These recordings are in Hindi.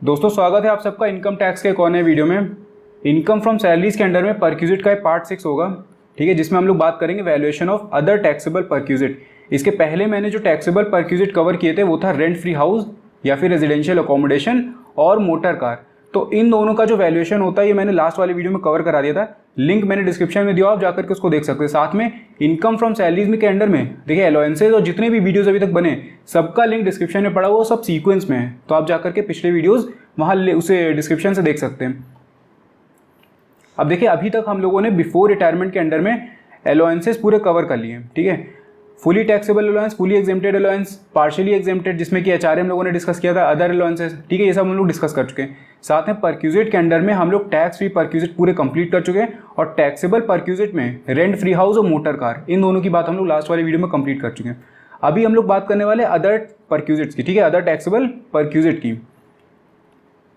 दोस्तों स्वागत है आप सबका इनकम टैक्स के एक और नए वीडियो में। इनकम फ्रॉम सैलरीज के अंडर में परक्यूजिट का पार्ट 6 होगा, ठीक है, जिसमें हम लोग बात करेंगे valuation of other taxable perquisite. इसके पहले मैंने जो टैक्सेबल परक्यूजिट कवर किए थे वो था रेंट फ्री हाउस या फिर रेजिडेंशियल अकोमोडेशन और मोटर कार। तो इन दोनों का जो वैल्यूएशन होता है ये मैंने लास्ट वाले वीडियो में कवर करा दिया था, लिंक मैंने डिस्क्रिप्शन में दिया, आप जाकर के उसको देख सकते हैं। साथ में इनकम फ्रॉम सैलरीज में के अंडर में देखिए अलाउंसेज और जितने भी वीडियोस अभी तक बने सबका लिंक डिस्क्रिप्शन में पड़ा हुआ, सब सीक्वेंस में है, तो आप जाकर के पिछले वीडियोस वहाँ उसे डिस्क्रिप्शन से देख सकते हैं। अब देखिए अभी तक हम लोगों ने बिफोर रिटायरमेंट के अंडर में अलाउंसेस पूरे कवर कर लिए, ठीक है। Fully taxable allowance, fully exempted allowance, partially exempted जिसमें कि एचआरए हम लोगों ने डिस्कस किया था, अदर अलाउंसेस, ठीक है, ये सब हम लोग डिस्कस कर चुके हैं। साथ में परक्यूजिट के अंडर में हम लोग टैक्स फ्री परक्यूजिट पूरे कंप्लीट कर चुके हैं और टैक्सेबल परक्यूजिट में रेंट फ्री हाउस और मोटर कार, इन दोनों की बात हम लोग लास्ट वाले वीडियो में कंप्लीट कर चुके हैं। अभी हम लोग बात करने वाले अदर परक्यूजिट्स की, ठीक है, अदर टैक्सेबल परक्यूजिट की।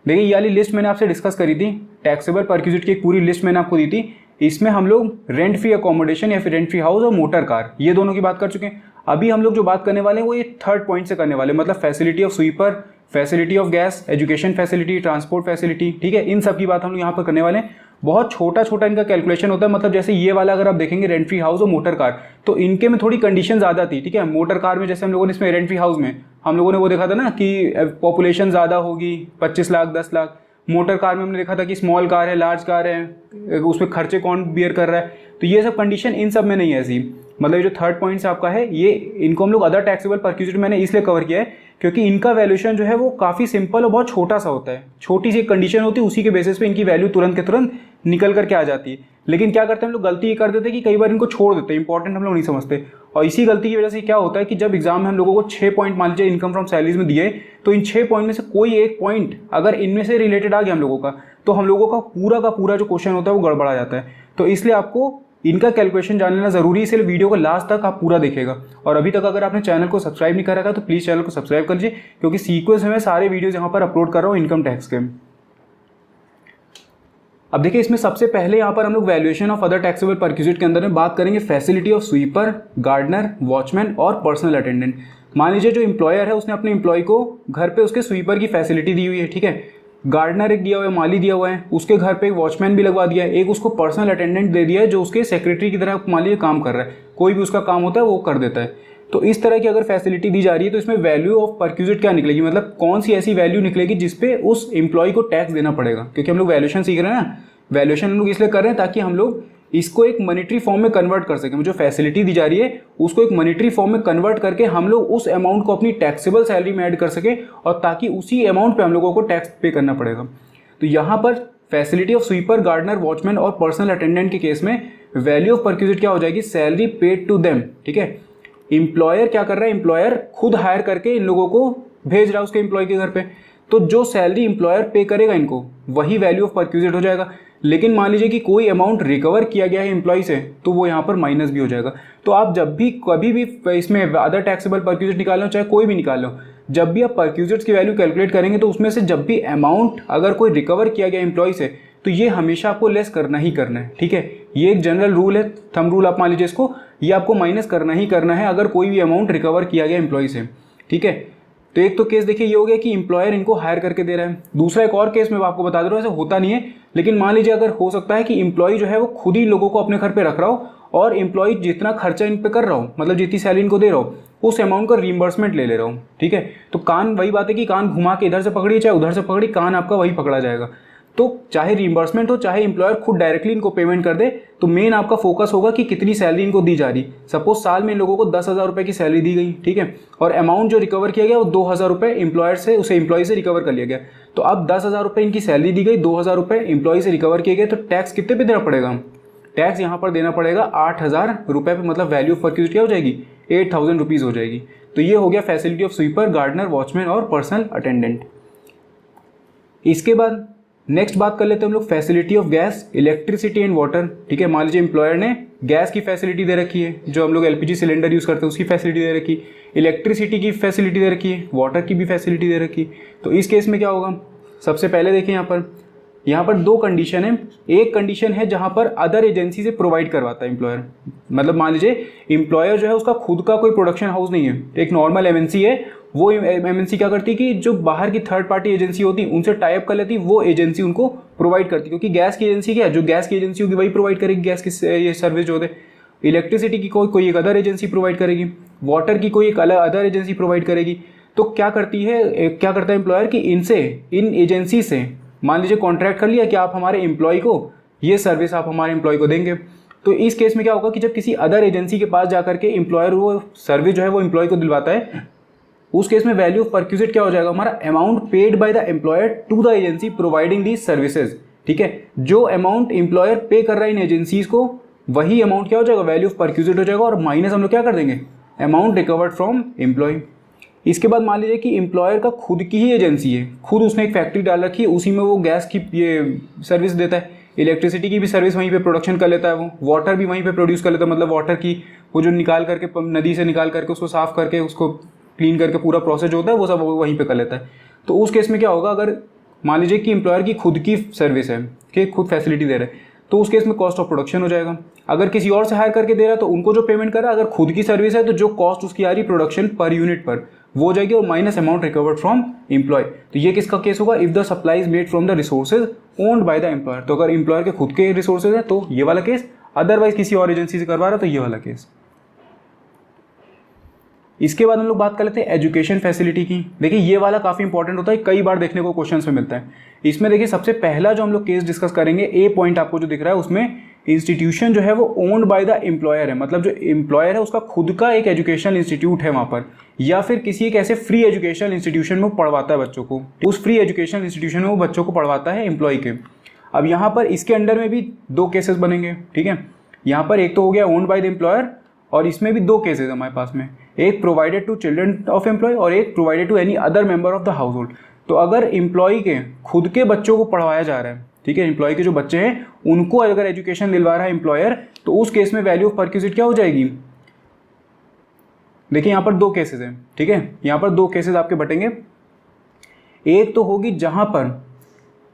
देखिए ये वाली लिस्ट मैंने आपसे डिस्कस करी थी, टैक्सेबल परक्यूजिट की एक पूरी लिस्ट मैंने आपको दी थी। इसमें हम लोग रेंट फ्री अकोमोडेशन या फिर रेंट फ्री हाउस और मोटर कार, ये दोनों की बात कर चुके हैं। अभी हम लोग जो बात करने वाले हैं वो ये थर्ड पॉइंट से करने वाले, मतलब facility of sweeper, facility of gas, education facility, transport facility, ठीक है, इन सब की बात हम लोग यहाँ पर करने वाले हैं। बहुत छोटा छोटा इनका कैलकुलेशन होता है, मतलब जैसे ये वाला अगर आप देखेंगे रेंट फ्री हाउस और मोटर कार, तो इनके में थोड़ी कंडीशन ज़्यादा थी, ठीक है। मोटर कार में जैसे हम लोगों ने इसमें रेंट फ्री हाउस में हम लोगों ने वो देखा था ना कि पॉपुलेशन ज़्यादा होगी, 25 लाख 10 लाख। मोटर कार में हमने देखा था कि स्मॉल कार है, लार्ज कार है, उसमें खर्चे कौन बियर कर रहा है, तो ये सब कंडीशन इन सब में नहीं है ऐसी। मतलब ये जो थर्ड पॉइंट आपका है ये, इनको हम लोग अदर टैक्सेबल परक्यूजिट मैंने इसलिए कवर किया है क्योंकि इनका वैल्यूएशन जो है वो काफ़ी सिंपल और बहुत छोटा सा होता है। छोटी सी कंडीशन होती है, उसी के बेसिस पे इनकी वैल्यू तुरंत के तुरंत निकल करके आ जाती है। लेकिन क्या करते हैं हम लोग, गलती ये कर देते हैं कि कई बार इनको छोड़ देते हैं, इंपॉर्टेंट हम लोग नहीं समझते, और इसी गलती की वजह से क्या होता है कि जब एग्जाम में हम लोगों को 6 पॉइंट मान लीजिए इनकम फ्रॉम सैलरीज में दिए, तो इन 6 पॉइंट में से कोई एक पॉइंट अगर इनमें से रिलेटेड आ गया हम लोगों का, तो हम लोगों का पूरा जो क्वेश्चन होता है वो गड़बड़ा जाता है। तो इसलिए आपको इनका कैलकुलेशन जान लेना जरूरी है, इसलिए वीडियो को लास्ट तक आप पूरा देखेगा। और अभी तक अगर आपने चैनल को सब्सक्राइब नहीं करा था तो प्लीज़ चैनल को सब्सक्राइब कर लीजिए, क्योंकि सीक्वेंस में मैं सारे वीडियोस यहाँ पर अपलोड कर रहा हूँ इनकम टैक्स के। अब देखिए इसमें सबसे पहले यहाँ पर हम लोग valuation of other taxable perquisite के अंदर में बात करेंगे facility of sweeper, gardener, watchman और पर्सनल अटेंडेंट। मान लीजिए जो एम्प्लॉयर है उसने अपने एम्प्लॉय को घर पे उसके स्वीपर की फैसिलिटी दी हुई है, ठीक है, गार्डनर एक दिया हुआ है, माली दिया हुआ है, उसके घर पे एक वॉचमैन भी लगवा दिया है, एक उसको पर्सनल अटेंडेंट दे दिया है जो उसके सेक्रेटरी की तरह मान लीजिए काम कर रहा है, कोई भी उसका काम होता है वो कर देता है। तो इस तरह की अगर फैसिलिटी दी जा रही है तो इसमें वैल्यू ऑफ परक्यूजिट क्या निकलेगी, मतलब कौन सी ऐसी वैल्यू निकलेगी जिसपे उस एम्प्लॉय को टैक्स देना पड़ेगा। क्योंकि हम लोग वैल्यूएशन सीख रहे हैं ना, वैल्यूएशन हम लोग इसलिए कर रहे हैं ताकि हम लोग इसको एक मॉनेटरी फॉर्म में कन्वर्ट कर सकें। जो फैसिलिटी दी जा रही है उसको एक मॉनेटरी फॉर्म में कन्वर्ट करके हम लोग उस अमाउंट को अपनी टैक्सेबल सैलरी में ऐड कर सकें, और ताकि उसी अमाउंट पे हम लोगों को टैक्स पे करना पड़ेगा। तो यहाँ पर facility of sweeper, gardener, watchman और पर्सनल अटेंडेंट के केस में वैल्यू ऑफ परक्यूजिट क्या हो जाएगी, सैलरी पेड टू देम, ठीक है। एम्प्लॉयर क्या कर रहा है, एम्प्लॉयर खुद हायर करके इन लोगों को भेज रहा है उसके एम्प्लॉय के घर पे, तो जो सैलरी एम्प्लॉयर पे करेगा इनको वही वैल्यू ऑफ परक्यूजिट हो जाएगा। लेकिन मान लीजिए कि कोई अमाउंट रिकवर किया गया है एम्प्लॉय से, तो वो यहाँ पर माइनस भी हो जाएगा। तो आप जब भी कभी भी इसमें अदर टैक्सेबल परक्यूजिट निकाल लो, चाहे कोई भी निकाल लो, जब भी आप परक्यूजिट्स की वैल्यू कैलकुलेट करेंगे तो उसमें से जब भी अमाउंट अगर कोई रिकवर किया गया एम्प्लॉय से, तो ये हमेशा आपको लेस करना ही करना है, ठीक है। ये एक जनरल रूल है, थंब रूल आप मान लीजिए इसको, ये आपको माइनस करना ही करना है अगर कोई भी अमाउंट रिकवर किया गया एम्प्लॉय से, ठीक है। तो एक तो केस देखिए ये हो गया कि एम्प्लॉयर इनको हायर करके दे रहा है। दूसरा एक और केस मैं आपको बता दे रहा हूँ, ऐसा होता नहीं है, लेकिन मान लीजिए अगर हो सकता है कि एम्प्लॉय जो है वो खुद ही लोगों को अपने घर पे रख रहा हो और एम्प्लॉय जितना खर्चा इन पे कर रहा हो, मतलब जितनी सैलरी इनको दे रहा हो, उस अमाउंट का रीइंबर्समेंट ले रहा हूँ, ठीक है। तो कान वही बात है कि कान घुमा के इधर से पकड़िए चाहे उधर से पकड़िए, कान आपका वही पकड़ा जाएगा। तो चाहे रीइंबर्समेंट हो चाहे एम्प्लॉयर खुद डायरेक्टली इनको पेमेंट कर दे, तो मेन आपका फोकस होगा कि कितनी सैलरी इनको दी जा रही। सपोज साल में इन लोगों को 10,000 रुपये की सैलरी दी गई, ठीक है, और अमाउंट जो रिकवर किया गया वो 2,000 रुपये एम्प्लॉयर से, उसे एम्प्लॉय से रिकवर कर लिया गया। तो अब 10,000 रुपये इनकी सैलरी दी गई, 2,000 रुपये एम्प्लॉय से रिकवर किए गए, तो टैक्स कितने पे देना पड़ेगा, टैक्स यहाँ पर देना पड़ेगा 8,000 रुपये पे, मतलब वैल्यू ऑफ परक्यूजिट क्या हो जाएगी, 8,000 रुपीज़ हो जाएगी। तो ये हो गया facility of sweeper, gardener, watchman और पर्सनल अटेंडेंट। इसके बाद नेक्स्ट बात कर लेते हैं हम लोग facility of gas, electricity and water, ठीक है। मान लीजिए एम्प्लॉयर ने गैस की फैसिलिटी दे रखी है, जो हम लोग एलपीजी सिलेंडर यूज़ करते हैं उसकी फैसिलिटी दे रखी, इलेक्ट्रिसिटी की फैसिलिटी दे रखी है, वाटर की भी फैसिलिटी दे रखी। तो इस केस में क्या होगा, सबसे पहले देखिए यहाँ पर यहाँ पर दो कंडीशन है। एक कंडीशन है जहाँ पर अदर एजेंसी से प्रोवाइड करवाता है एम्प्लॉयर, मतलब मान लीजिए एम्प्लॉयर जो है उसका खुद का कोई प्रोडक्शन हाउस नहीं है, एक नॉर्मल एमएनसी है, वो एमएनसी क्या करती है कि जो बाहर की थर्ड पार्टी एजेंसी होती है उनसे टाई अप कर लेती, वो एजेंसी उनको प्रोवाइड करती, क्योंकि गैस की एजेंसी क्या है, जो गैस की एजेंसी होगी वही प्रोवाइड करेगी गैस की ये सर्विस जो होते हैं। इलेक्ट्रिसिटी की कोई एक अदर एजेंसी प्रोवाइड करेगी, वाटर की कोई एक अलग अदर एजेंसी प्रोवाइड करेगी। तो क्या करता है एम्प्लॉयर कि इन एजेंसी से मान लीजिए कॉन्ट्रैक्ट कर लिया कि आप हमारे एम्प्लॉय को ये सर्विस आप हमारे एम्प्लॉय को देंगे। तो इस केस में क्या होगा कि जब किसी अदर एजेंसी के पास जाकर के एम्प्लॉयर वो सर्विस जो है वो एम्प्लॉय को दिलवाता है, उस केस में वैल्यू ऑफ परक्यूजिट क्या हो जाएगा हमारा, amount paid by the employer to the agency providing these services. ठीक है, जो अमाउंट एम्प्लॉयर पे कर रहा है इन एजेंसीज को, वही अमाउंट क्या हो जाएगा, वैल्यू ऑफ परक्यूजिट हो जाएगा, और माइनस हम लोग क्या कर देंगे, अमाउंट रिकवर्ड फ्रॉम एम्प्लॉय। इसके बाद मान लीजिए कि एम्प्लॉयर का खुद की ही एजेंसी है, खुद उसने एक फैक्ट्री डाल रखी है, उसी में वो गैस की ये सर्विस देता है, इलेक्ट्रिसिटी की भी सर्विस वहीं पे प्रोडक्शन कर लेता है, वो वाटर भी वहीं पे प्रोड्यूस कर लेता है, मतलब वाटर की वो जो निकाल करके नदी से निकाल करके उसको साफ करके उसको क्लीन करके पूरा प्रोसेस होता है वो सब वहीं पे कर लेता है। तो उस केस में क्या होगा, अगर मान लीजिए कि एम्प्लॉयर की खुद की सर्विस है कि खुद फैसिलिटी दे रहे हैं, तो उस केस में कॉस्ट ऑफ प्रोडक्शन हो जाएगा। अगर किसी और से हायर करके दे रहा है तो उनको जो पेमेंट कर रहा है, अगर खुद की सर्विस है तो जो कॉस्ट उसकी आ रही प्रोडक्शन पर यूनिट पर वो हो जाएगी, और minus amount recovered from employee. तो ये किसका केस होगा, if the supply is made from the resources owned by the employer. तो अगर एम्प्लॉयर के खुद के रिसोर्सेज है तो ये वाला केस, अदरवाइज किसी और एजेंसी से करवा रहा तो ये वाला केस। इसके बाद हम लोग बात कर लेते हैं एजुकेशन फैसिलिटी की। देखिए ये वाला काफ़ी इंपॉर्टेंट होता है, कई बार देखने को क्वेश्चंस में मिलता है। इसमें देखिए सबसे पहला जो हम लोग केस डिस्कस करेंगे, ए पॉइंट आपको जो दिख रहा है उसमें इंस्टीट्यूशन जो है वो ओन्ड बाय द एम्प्लॉयर है, मतलब जो एम्प्लॉयर है उसका खुद का एक एजुकेशनल इंस्टीट्यूट है वहाँ पर, या फिर किसी एक ऐसे फ्री एजुकेशनल इंस्टीट्यूशन में पढ़वाता है बच्चों को, उस फ्री एजुकेशनल इंस्टीट्यूशन में वो बच्चों को पढ़वाता है एम्प्लॉय के। अब यहाँ पर इसके अंडर में भी दो केसेस बनेंगे। ठीक है, यहाँ पर एक तो हो गया ओन्ड बाय द एम्प्लॉयर, और इसमें भी दो केसेस हमारे पास में, एक provided to children of employee और एक provided to any other member of the household. तो अगर एम्प्लॉय के खुद के बच्चों को पढ़वाया जा रहा है, ठीक है, एम्प्लॉय के जो बच्चे हैं उनको अगर एजुकेशन दिलवा रहा है एम्प्लॉयर, तो उस केस में वैल्यू ऑफ परक्यूजिट क्या हो जाएगी। देखिए यहाँ पर दो केसेस हैं। ठीक है, यहाँ पर दो केसेस आपके बटेंगे। एक तो होगी जहां पर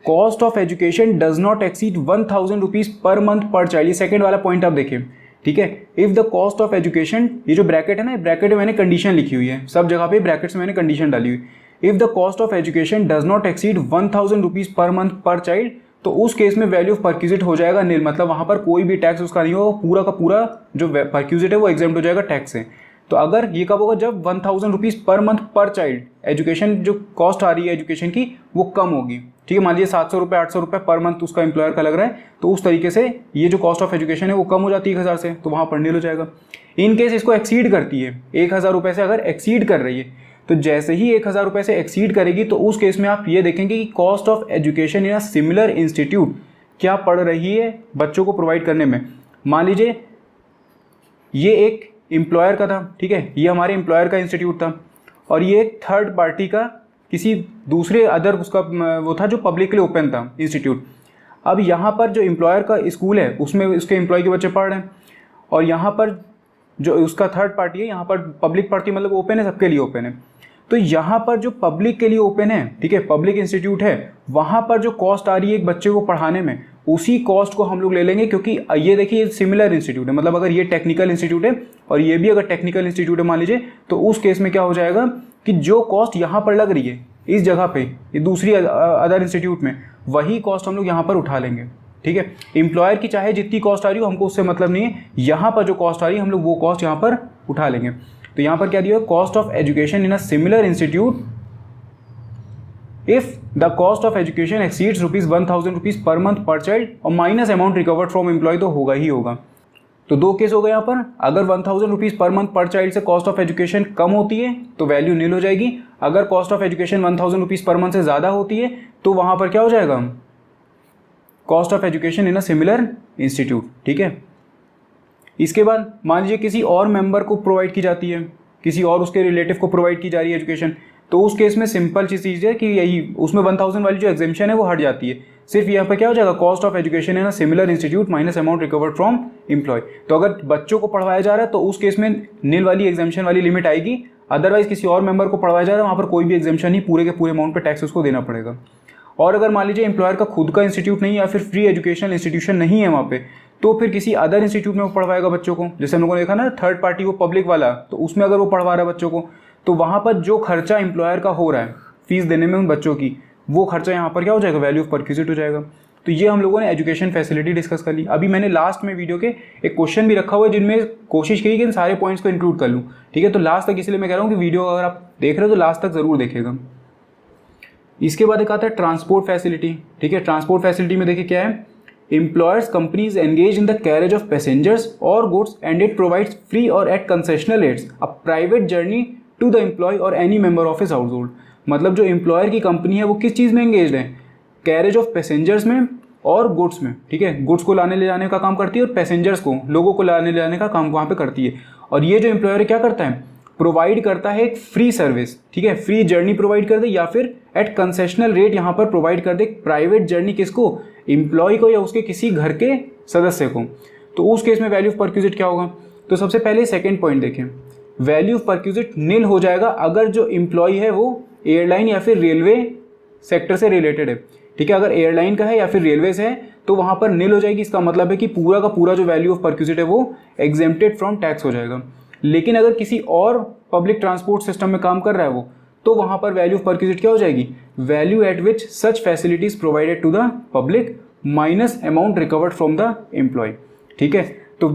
cost of education does not exceed 1000 rupees per month पर चाइल्ड। ये सेकेंड वाला पॉइंट आप देखिए। ठीक है, if the cost of education, ये जो ब्रैकेट है ना, ब्रैकेट में मैंने कंडीशन लिखी हुई है, सब जगह पे ब्रैकेट्स में मैंने कंडीशन डाली हुई। If the cost of education does not exceed 1000 rupees per month पर चाइल्ड, तो उस केस में वैल्यू ऑफ परक्यूजिट हो जाएगा नील, मतलब वहां पर कोई भी टैक्स उसका नहीं होगा, पूरा का पूरा जो परक्यूजिट है वो एग्जेम्प्ट हो जाएगा टैक्स से। तो अगर ये कब होगा, जब 1000 रुपीज पर मंथ पर चाइल्ड एजुकेशन जो कॉस्ट आ रही है एजुकेशन की वो कम होगी। ठीक है, मान लीजिए 700 रुपये 800 रुपये पर मंथ उसका एम्प्लॉयर का लग रहा है, तो उस तरीके से ये जो कॉस्ट ऑफ एजुकेशन है वो कम हो जाती है 1000 से, तो वहाँ पर नील हो जाएगा। इन केस इसको एक्सीड करती है 1000 रुपये से, अगर एक्सीड कर रही है, तो जैसे ही 1000 रुपये से एक्सीड करेगी तो उस केस में आप ये देखेंगे कि cost of education in a similar institute क्या पड़ रही है बच्चों को प्रोवाइड करने में। मान लीजिए ये एक एम्प्लॉयर का था, ठीक है, ये हमारे एम्प्लॉयर का इंस्टीट्यूट था, और ये एक थर्ड पार्टी का किसी दूसरे अदर उसका वो था जो पब्लिकली ओपन था इंस्टीट्यूट। अब यहाँ पर जो एम्प्लॉयर का स्कूल है उसमें उसके एम्प्लॉय के बच्चे पढ़ रहे हैं, और यहाँ पर जो उसका थर्ड पार्टी है, यहाँ पर पब्लिक पार्टी मतलब ओपन है, सबके लिए ओपन है। तो यहाँ पर जो पब्लिक के लिए ओपन है, ठीक है, पब्लिक इंस्टीट्यूट है, वहाँ पर जो कॉस्ट आ रही है एक बच्चे को पढ़ाने में, उसी कॉस्ट को हम लोग ले लेंगे, क्योंकि ये देखिए सिमिलर इंस्टीट्यूट है, मतलब अगर ये टेक्निकल इंस्टीट्यूट है और ये भी अगर टेक्निकल इंस्टीट्यूट है मान लीजिए, तो उस केस में क्या हो जाएगा कि जो कॉस्ट यहाँ पर लग रही है इस जगह पे, ये दूसरी अदर इंस्टीट्यूट में, वही कॉस्ट हम लोग यहाँ पर उठा लेंगे। ठीक है, एम्प्लॉयर की चाहे जितनी कॉस्ट आ रही हो हमको उससे मतलब नहीं है, यहाँ पर जो कॉस्ट आ रही है हम लोग वो कॉस्ट यहाँ पर उठा लेंगे। तो यहाँ पर क्या दिया है, cost of education in a similar institute if the cost of education exceeds ₹1000 rupees per month पर चाइल्ड और minus amount recovered from employee, तो होगा ही होगा। तो दो केस हो गए यहाँ पर, अगर 1000 रुपीज पर मंथ पर चाइल्ड से कॉस्ट ऑफ एजुकेशन कम होती है तो वैल्यू नील हो जाएगी, अगर cost of education 1000 rupees per month से ज़्यादा होती है तो वहाँ पर क्या हो जाएगा, cost of education in a similar institute. ठीक है, इसके बाद मान लीजिए किसी और मेंबर को प्रोवाइड की जाती है, किसी और उसके रिलेटिव को प्रोवाइड की जा रही है एजुकेशन, तो उस केस में सिंपल चीज़ है कि यही उसमें 1000 वाली जो एग्जेम्पशन है वो हट जाती है, सिर्फ यहाँ पर क्या हो जाएगा, cost of education in a similar institute minus amount recovered from employee. तो अगर बच्चों को पढ़वाया जा रहा है तो उस केस में नील वाली एग्जेम्पशन वाली लिमिट आएगी, अदरवाइज किसी और मेंबर को पढ़वाया जा रहा है वहाँ पर कोई भी एग्जेम्पशन नहीं, पूरे के पूरे अमाउंट पर टैक्स उसको देना पड़ेगा। और अगर मान लीजिए एम्प्लॉयर का खुद का इंस्टीट्यूट नहीं या फिर फ्री एजुकेशनल इंस्टीट्यूशन नहीं है वहाँ पे, तो फिर किसी अदर इंस्टीट्यूट में वो पढ़वाएगा बच्चों को। जैसे हम लोगों ने देखा ना थर्ड पार्टी वो पब्लिक वाला, तो उसमें अगर वो पढ़वा रहा है बच्चों को, तो वहाँ पर जो खर्चा एम्प्लॉयर का हो रहा है फीस देने में उन बच्चों की, वो खर्चा यहाँ पर क्या हो जाएगा, वैल्यू ऑफ परक्विजिट हो जाएगा। तो ये हम लोगों ने एजुकेशन फैसिलिटी डिस्कस कर ली। अभी मैंने लास्ट में वीडियो के एक क्वेश्चन भी रखा हुआ है जिनमें कोशिश की कि इन सारे पॉइंट्स को इंक्लूड कर लूँ, ठीक है। तो लास्ट तक इसलिए मैं कह रहा हूँ कि वीडियो अगर आप देख रहे हो तो लास्ट तक ज़रूर देखेगा। इसके बाद एक आता है ट्रांसपोर्ट फैसिलिटी, ठीक है। ट्रांसपोर्ट फैसिलिटी में देखिए क्या है, employers companies engage in the carriage of passengers or goods and it provides free or at concessional rates a private journey to the employee or any member of his household. मतलब जो एम्प्लॉयर की कंपनी है वो किस चीज़ में एंगेज है, कैरेज ऑफ पैसेंजर्स में और गुड्स में, ठीक है। गुड्स को लाने ले जाने का काम करती है और पैसेंजर्स को, लोगों को लाने ले जाने का काम वहाँ पे करती है। और ये जो एम्प्लॉयर क्या करता है, प्रोवाइड करता है एक फ्री सर्विस, ठीक है, फ्री जर्नी प्रोवाइड कर दे या फिर एट कंसेशनल रेट यहाँ पर प्रोवाइड कर दे प्राइवेट जर्नी, किसको, एम्प्लॉय को या उसके किसी घर के सदस्य को। तो उस केस में वैल्यू ऑफ परक्विजिट क्या होगा। तो सबसे पहले सेकेंड पॉइंट देखें, वैल्यू ऑफ परक्विजिट नील हो जाएगा अगर जो एम्प्लॉय है वो एयरलाइन या फिर रेलवे सेक्टर से रिलेटेड है, ठीक है। अगर एयरलाइन का है या फिर रेलवे से है तो वहाँ पर नील हो जाएगी। इसका मतलब है कि पूरा का पूरा जो वैल्यू ऑफ परक्विजिट है वो एग्जेम्प्टेड फ्रॉम टैक्स हो जाएगा। लेकिन अगर किसी और पब्लिक ट्रांसपोर्ट सिस्टम में काम कर रहा है वो, तो वहाँ पर वैल्यू ऑफ परक्विजिट क्या हो जाएगी, value at which such facilities provided to the public minus amount recovered from the employee, ठीक है। तो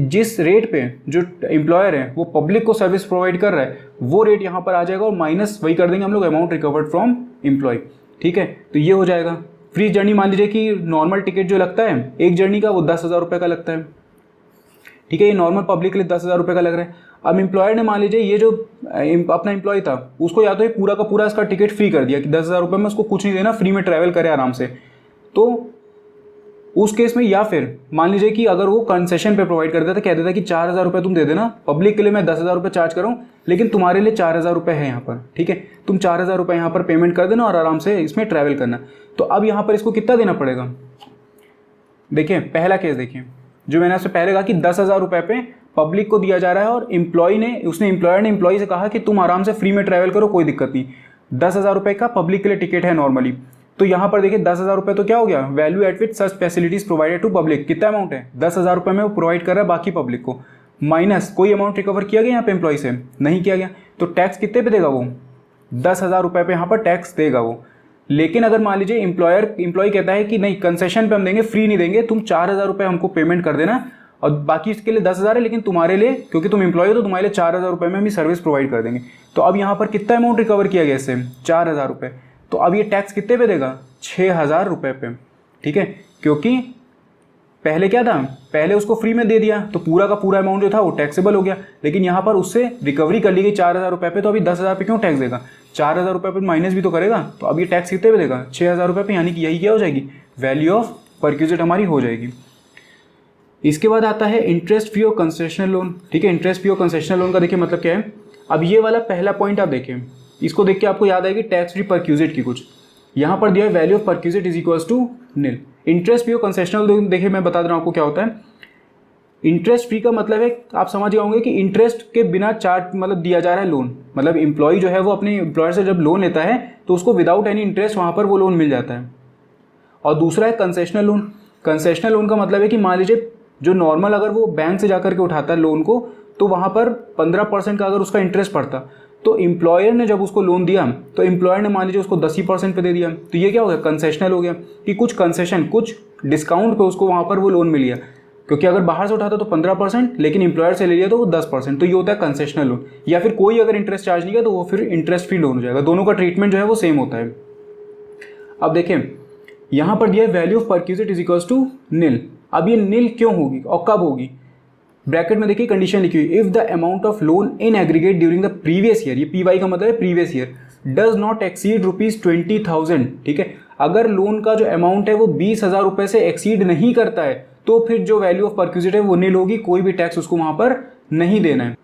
जिस रेट पे जो एम्प्लॉयर है वो पब्लिक को सर्विस प्रोवाइड कर रहा है वो रेट यहाँ पर आ जाएगा और माइनस वही कर देंगे हम लोग अमाउंट रिकवर्ड फ्रॉम एम्प्लॉय, ठीक है। तो ये हो जाएगा। फ्री जर्नी मान लीजिए कि नॉर्मल टिकट जो लगता है एक जर्नी का वो 10,000 रुपये का लगता है, ठीक है। ये नॉर्मल पब्लिक के लिए 10,000 रुपये का लग रहा है। अब एम्प्लॉयर ने मान लीजिए ये जो अपना एम्प्लॉय था उसको या तो ये पूरा का पूरा इसका टिकट फ्री कर दिया कि 10,000 रुपये में उसको कुछ नहीं देना, फ्री में ट्रैवल करे आराम से, तो उस केस में, या फिर मान लीजिए कि अगर वो कंसेशन पे प्रोवाइड कर देता, कह देता कि 4,000 रुपये तुम दे देना, पब्लिक के लिए मैं 10,000 रुपये चार्ज कर रहा हूँ लेकिन तुम्हारे लिए 4,000 रुपये है यहाँ पर, ठीक है। तुम 4,000 रुपये यहाँ पर पेमेंट कर देना और आराम से इसमें ट्रैवल करना। तो अब यहाँ पर इसको कितना देना पड़ेगा, देखिए पहला केस देखिए जो मैंने आपसे पहले कहा कि 10,000 रुपये पे पब्लिक को दिया जा रहा है और एम्प्लॉय ने, एम्प्लॉयर ने एम्प्लॉय से कहा कि तुम आराम से फ्री में ट्रैवल करो, कोई दिक्कत नहीं। 10,000 रुपये का पब्लिक के लिए टिकट है नॉर्मली। तो यहाँ पर देखिए 10,000 रुपये तो क्या हो गया, value at which such facilities provided to public, कितना अमाउंट है 10,000 रुपये में वो प्रोवाइड कर रहा है बाकी पब्लिक को, माइनस कोई अमाउंट रिकवर किया गया यहाँ पे एम्प्लॉय से, नहीं किया गया। तो टैक्स कितने पे देगा वो, 10,000 रुपये पे यहाँ पर टैक्स देगा वो। लेकिन अगर मान लीजिए एम्प्लॉय कहता है कि नहीं कंसेशन पे हम देंगे, फ्री नहीं देंगे, तुम 4,000 रुपये हमको पेमेंट कर देना और बाकी इसके लिए 10,000 है, लेकिन तुम्हारे लिए क्योंकि तुम एम्प्लॉय हो तो तुम्हारे लिए 4,000 रुपये में हम सर्विस प्रोवाइड कर देंगे। तो अब यहाँ पर कितना अमाउंट रिकवर किया गया इससे, 4,000 रुपये। तो अब ये टैक्स कितने पे देगा, 6,000 रुपये पे, ठीक है। क्योंकि पहले क्या था, पहले उसको फ्री में दे दिया तो पूरा का पूरा अमाउंट जो था वो टैक्सेबल हो गया, लेकिन यहाँ पर उससे रिकवरी कर ली गई 4,000 रुपये पे, तो अभी 10,000 पे क्यों टैक्स देगा, 4,000 रुपये पे माइनस भी तो करेगा। तो अब ये टैक्स कितने पे देगा, 6,000 रुपये पे, यानी कि यही क्या हो जाएगी, वैल्यू ऑफ परक्विजिट हमारी हो जाएगी। इसके बाद आता है इंटरेस्ट फ्री और कंसेशनल लोन, ठीक है। इंटरेस्ट फ्री और कंसेशनल लोन का देखिए मतलब क्या है। अब ये वाला पहला पॉइंट आप देखें, इसको देख के आपको याद आएगी टैक्स फ्री परक्विजिट की कुछ, यहाँ पर दिया है value of perquisite is equals to nil. Interest free और कंसेशनल लोन देखिए मैं बता दे रहा हूँ आपको क्या होता है। इंटरेस्ट फ्री का मतलब है आप समझ गए होंगे कि इंटरेस्ट के बिना चार्ज मतलब दिया जा रहा है लोन, मतलब एम्प्लॉय जो है वो अपने एम्प्लॉयर से जब लोन लेता है तो उसको विदाउट एनी इंटरेस्ट वहाँ पर वो लोन मिल जाता है। और दूसरा है कंसेशनल लोन। कंसेशनल लोन का मतलब है कि मान लीजिए जो नॉर्मल अगर वो बैंक से जाकर के उठाता है लोन को तो वहाँ पर 15% का अगर उसका इंटरेस्ट पड़ता, तो एम्प्लॉयर ने जब उसको लोन दिया तो एम्प्लॉयर ने मान लीजिए उसको 10% पे दे दिया, तो ये क्या हो गया, कंसेशनल हो गया कि कुछ कंसेशन, कुछ डिस्काउंट पे उसको वहाँ पर वो लोन मिल गया। क्योंकि अगर बाहर से उठाता तो 15%, लेकिन एम्प्लॉयर से ले लिया तो वो 10%, तो ये होता है कंसेशनल लोन। या फिर कोई अगर इंटरेस्ट चार्ज नहीं किया तो वो फिर इंटरेस्ट फ्री लोन हो जाएगा। दोनों का ट्रीटमेंट जो है वो सेम होता है। अब देखें यहाँ पर दिया है value of perquisite is equals to nil. अब ये निल क्यों होगी और कब होगी, ब्रैकेट में देखिए कंडीशन लिखी हुई, if the amount of loan in aggregate during the previous year, ये पीवाई का मतलब है previous year, does not exceed ₹20,000, ठीक है। अगर लोन का जो अमाउंट है वो 20,000 रुपये से एक्सीड नहीं करता है तो फिर जो वैल्यू ऑफ परक्विजिट है वो निल होगी, कोई भी टैक्स उसको वहाँ पर नहीं देना है।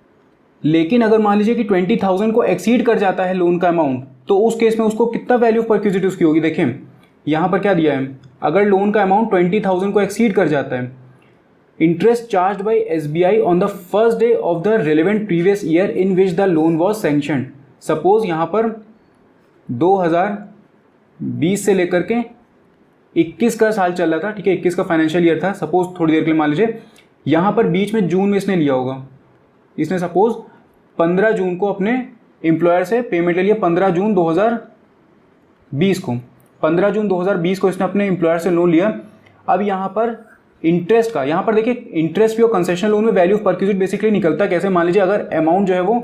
लेकिन अगर मान लीजिए कि 20,000 को एक्सीड कर जाता है लोन का अमाउंट, तो उस केस में उसको कितना वैल्यू ऑफ परक्विजिट उसकी होगी, देखें यहाँ पर क्या दिया है, अगर लोन का अमाउंट 20,000 को एक्सीड कर जाता है, interest charge by SBI on the first day of the relevant previous year in which the loan was sanctioned. Suppose यहाँ पर 20 से लेकर के 21 का साल चल रहा था, ठीक है, 21 का फाइनेंशियल ईयर था सपोज, थोड़ी देर के लिए मान लीजिए। यहाँ पर बीच में जून में इसने लिया होगा, इसने सपोज 15 जून को अपने एम्प्लॉयर से पेमेंट ले लिया, 15 जून 2020 को, 15 जून 2020 को इसने अपने एम्प्लॉयर से लोन लिया। अब यहाँ पर इंटरेस्ट का, यहाँ पर देखिए इंटरेस्ट भी और कंसेशनल लोन में वैल्यू ऑफ परक्यूजिट बेसिकली निकलता है कैसे, मान लीजिए अगर अमाउंट जो है वो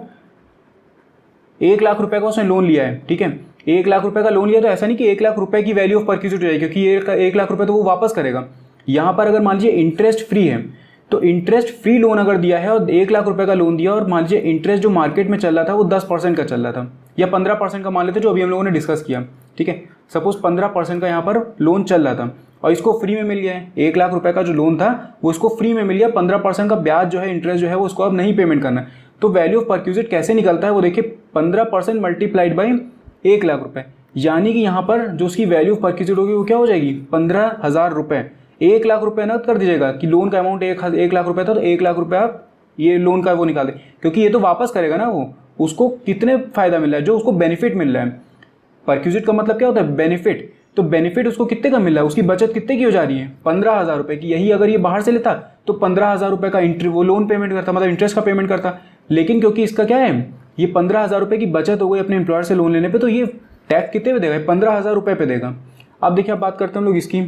1 लाख रुपए का उसने लोन लिया है, ठीक है, 1 लाख रुपए का लोन लिया, तो ऐसा नहीं कि 1 लाख रुपए की वैल्यू ऑफ परक्यूजिट हो जाएगी, क्योंकि 1 लाख रुपए तो वो वापस करेगा। यहाँ पर अगर मान लीजिए इंटरेस्ट फ्री है, तो इंटरेस्ट फ्री लोन अगर दिया है और 1 लाख रुपए का लोन दिया और मान लीजिए इंटरेस्ट जो मार्केट में चल रहा था वो 10% का चल रहा था या 15% का मान लेते जो अभी हम लोगों ने डिस्कस किया, ठीक है, सपोज 15% का यहाँ पर लोन चल रहा था और इसको फ्री में मिल गया है, 1 लाख रुपए का जो लोन था वो इसको फ्री में मिल गया, 15% का ब्याज जो है, इंटरेस्ट जो है वो उसको अब नहीं पेमेंट करना है। तो वैल्यू ऑफ परक्यूजिट कैसे निकलता है वो देखिए, 15% मल्टीप्लाइड बाई 1 लाख रुपए, यानी कि यहाँ पर जो उसकी वैल्यू ऑफ परक्यूजिट होगी वो क्या हो जाएगी, 15,000 रुपये। 1 लाख रुपए नकद कर दीजिएगा कि लोन का अमाउंट 1 लाख रुपए था, तो 1 लाख रुपए आप ये लोन का वो निकाल दें, क्योंकि ये तो वापस करेगा ना वो, उसको कितने फायदा मिल रहा है, जो उसको बेनिफिट मिल रहा है। परक्यूजिट का मतलब क्या होता है, बेनिफिट, तो बेनिफिट उसको कितने का मिल रहा है, उसकी बचत कितने की हो जा रही है, 15,000 रुपये की। यही अगर ये बाहर से लेता तो 15,000 रुपये का वो लोन पेमेंट करता, मतलब इंटरेस्ट का पेमेंट करता, लेकिन क्योंकि इसका क्या है, ये 15,000 रुपये की बचत हो गई अपने एम्प्लॉयर से लोन लेने पे, तो ये टैक्स कितने पे देगा, 15,000 रुपये पे देगा। अब देखिए आप बात करते हैं हम लोग इसकी,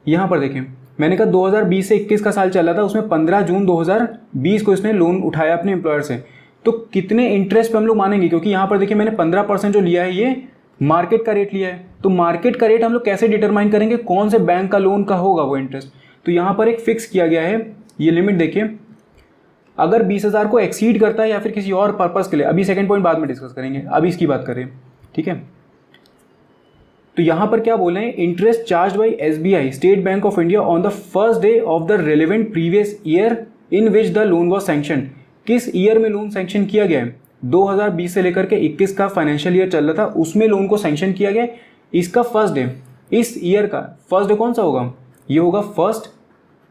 यहाँ पर देखिए मैंने कहा 2020 से 21 का साल चल रहा था, उसमें 15 जून 2020 को इसने लोन उठाया अपने एम्प्लॉयर से, तो कितने इंटरेस्ट पे हम लोग मानेंगे, क्योंकि यहाँ पर देखिए मैंने 15% जो लिया है ये मार्केट का रेट लिया है, तो मार्केट का रेट हम लोग कैसे डिटरमाइन करेंगे, कौन से बैंक का लोन का होगा वो इंटरेस्ट, तो यहाँ पर एक फिक्स किया गया है ये लिमिट। देखिए अगर 20,000 को एक्सीड करता है या फिर किसी और पर्पज़ के लिए, अभी सेकंड पॉइंट बाद में डिस्कस करेंगे, अभी इसकी बात करें, ठीक है। तो यहाँ पर क्या बोले हैं, interest charge by SBI state bank of India on the first day of the relevant previous year in which the loan was sanction. किस ईयर में लोन सैंक्शन किया गया है, 2020 से लेकर के 21 का फाइनेंशियल ईयर चल रहा था, उसमें लोन को सैंक्शन किया गया। इसका फर्स्ट डे, इस ईयर का फर्स्ट डे कौन सा होगा, ये होगा 1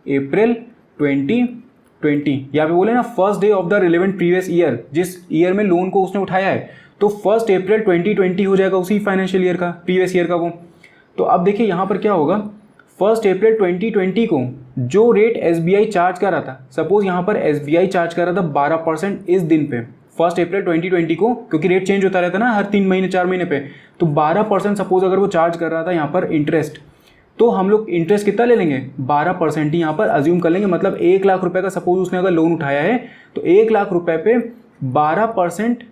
अप्रैल 2020। यहाँ पे बोले ना first day of the relevant previous year, जिस ईयर में लोन को उसने उठाया है, तो 1 अप्रैल 2020 हो जाएगा उसी फाइनेंशियल ईयर का, प्रीवियस ईयर का वो। तो अब देखिए यहाँ पर क्या होगा, 1 अप्रैल 2020 को जो रेट SBI चार्ज कर रहा था, सपोज यहाँ पर SBI चार्ज कर रहा था 12% इस दिन पे, 1 अप्रैल 2020 को, क्योंकि रेट चेंज होता रहता है ना हर 3 महीने 4 महीने पे, तो 12% सपोज अगर वो चार्ज कर रहा था यहाँ पर इंटरेस्ट, तो हम लोग इंटरेस्ट कितना ले लेंगे, 12% ही यहाँ पर अज्यूम कर लेंगे। मतलब 1 लाख रुपए का सपोज उसने अगर लोन उठाया है, तो 1 लाख रुपए पे 12%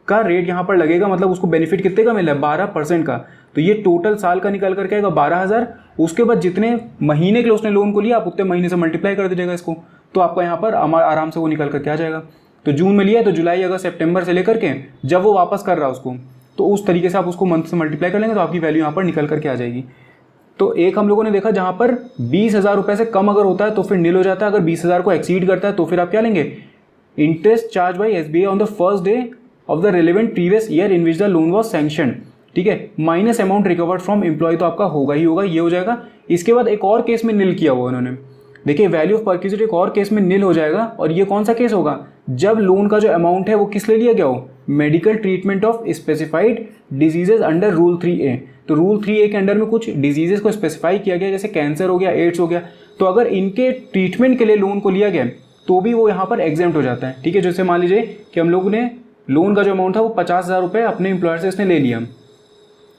का रेट यहाँ पर लगेगा, मतलब उसको बेनिफिट कितने का मिला है, 12% का। तो ये टोटल साल का निकल करके आएगा 12,000। उसके बाद जितने महीने के लिए उसने लोन को लिया, आप उतने महीने से मल्टीप्लाई कर दीजिएगा इसको, तो आपका यहाँ पर आराम से वो निकल करके आ जाएगा। तो जून में लिया है तो जुलाई अगस्त सितंबर से लेकर के जब वो वापस कर रहा है उसको, तो उस तरीके से आप उसको मंथ से मल्टीप्लाई कर लेंगे तो आपकी वैल्यू यहाँ पर निकल करके आ जाएगी। तो एक हम लोगों ने देखा जहाँ पर 20,000 रुपये से कम अगर होता है तो फिर नील हो जाता है, अगर 20,000 को एक्सीड करता है तो फिर आप क्या लेंगे, interest charge by SBI on the first day of the relevant previous year in which the loan was sanction, ठीक है, minus amount recovered from employee, तो आपका होगा ही होगा, ये हो जाएगा। इसके बाद एक और केस में नील किया हुआ उन्होंने, देखिए वैल्यू ऑफ परक्यूजिट एक और केस में नील हो जाएगा, और ये कौन सा केस होगा, जब लोन का जो अमाउंट है वो किस लिए लिया गया हो, medical treatment of specified diseases under rule 3A। तो रूल 3A के अंडर में कुछ डिजीजेज को स्पेसिफाई किया गया, जैसे कैंसर हो गया, एड्स हो गया, तो अगर इनके ट्रीटमेंट के लिए लोन को लिया गया तो भी वो यहाँ पर एग्जेम्प्ट हो जाता है, ठीक है। जैसे मान लीजिए कि हम लोगों ने लोन का जो अमाउंट था वो 50,000 रुपये अपने एम्प्लॉयर से इसने ले लिया,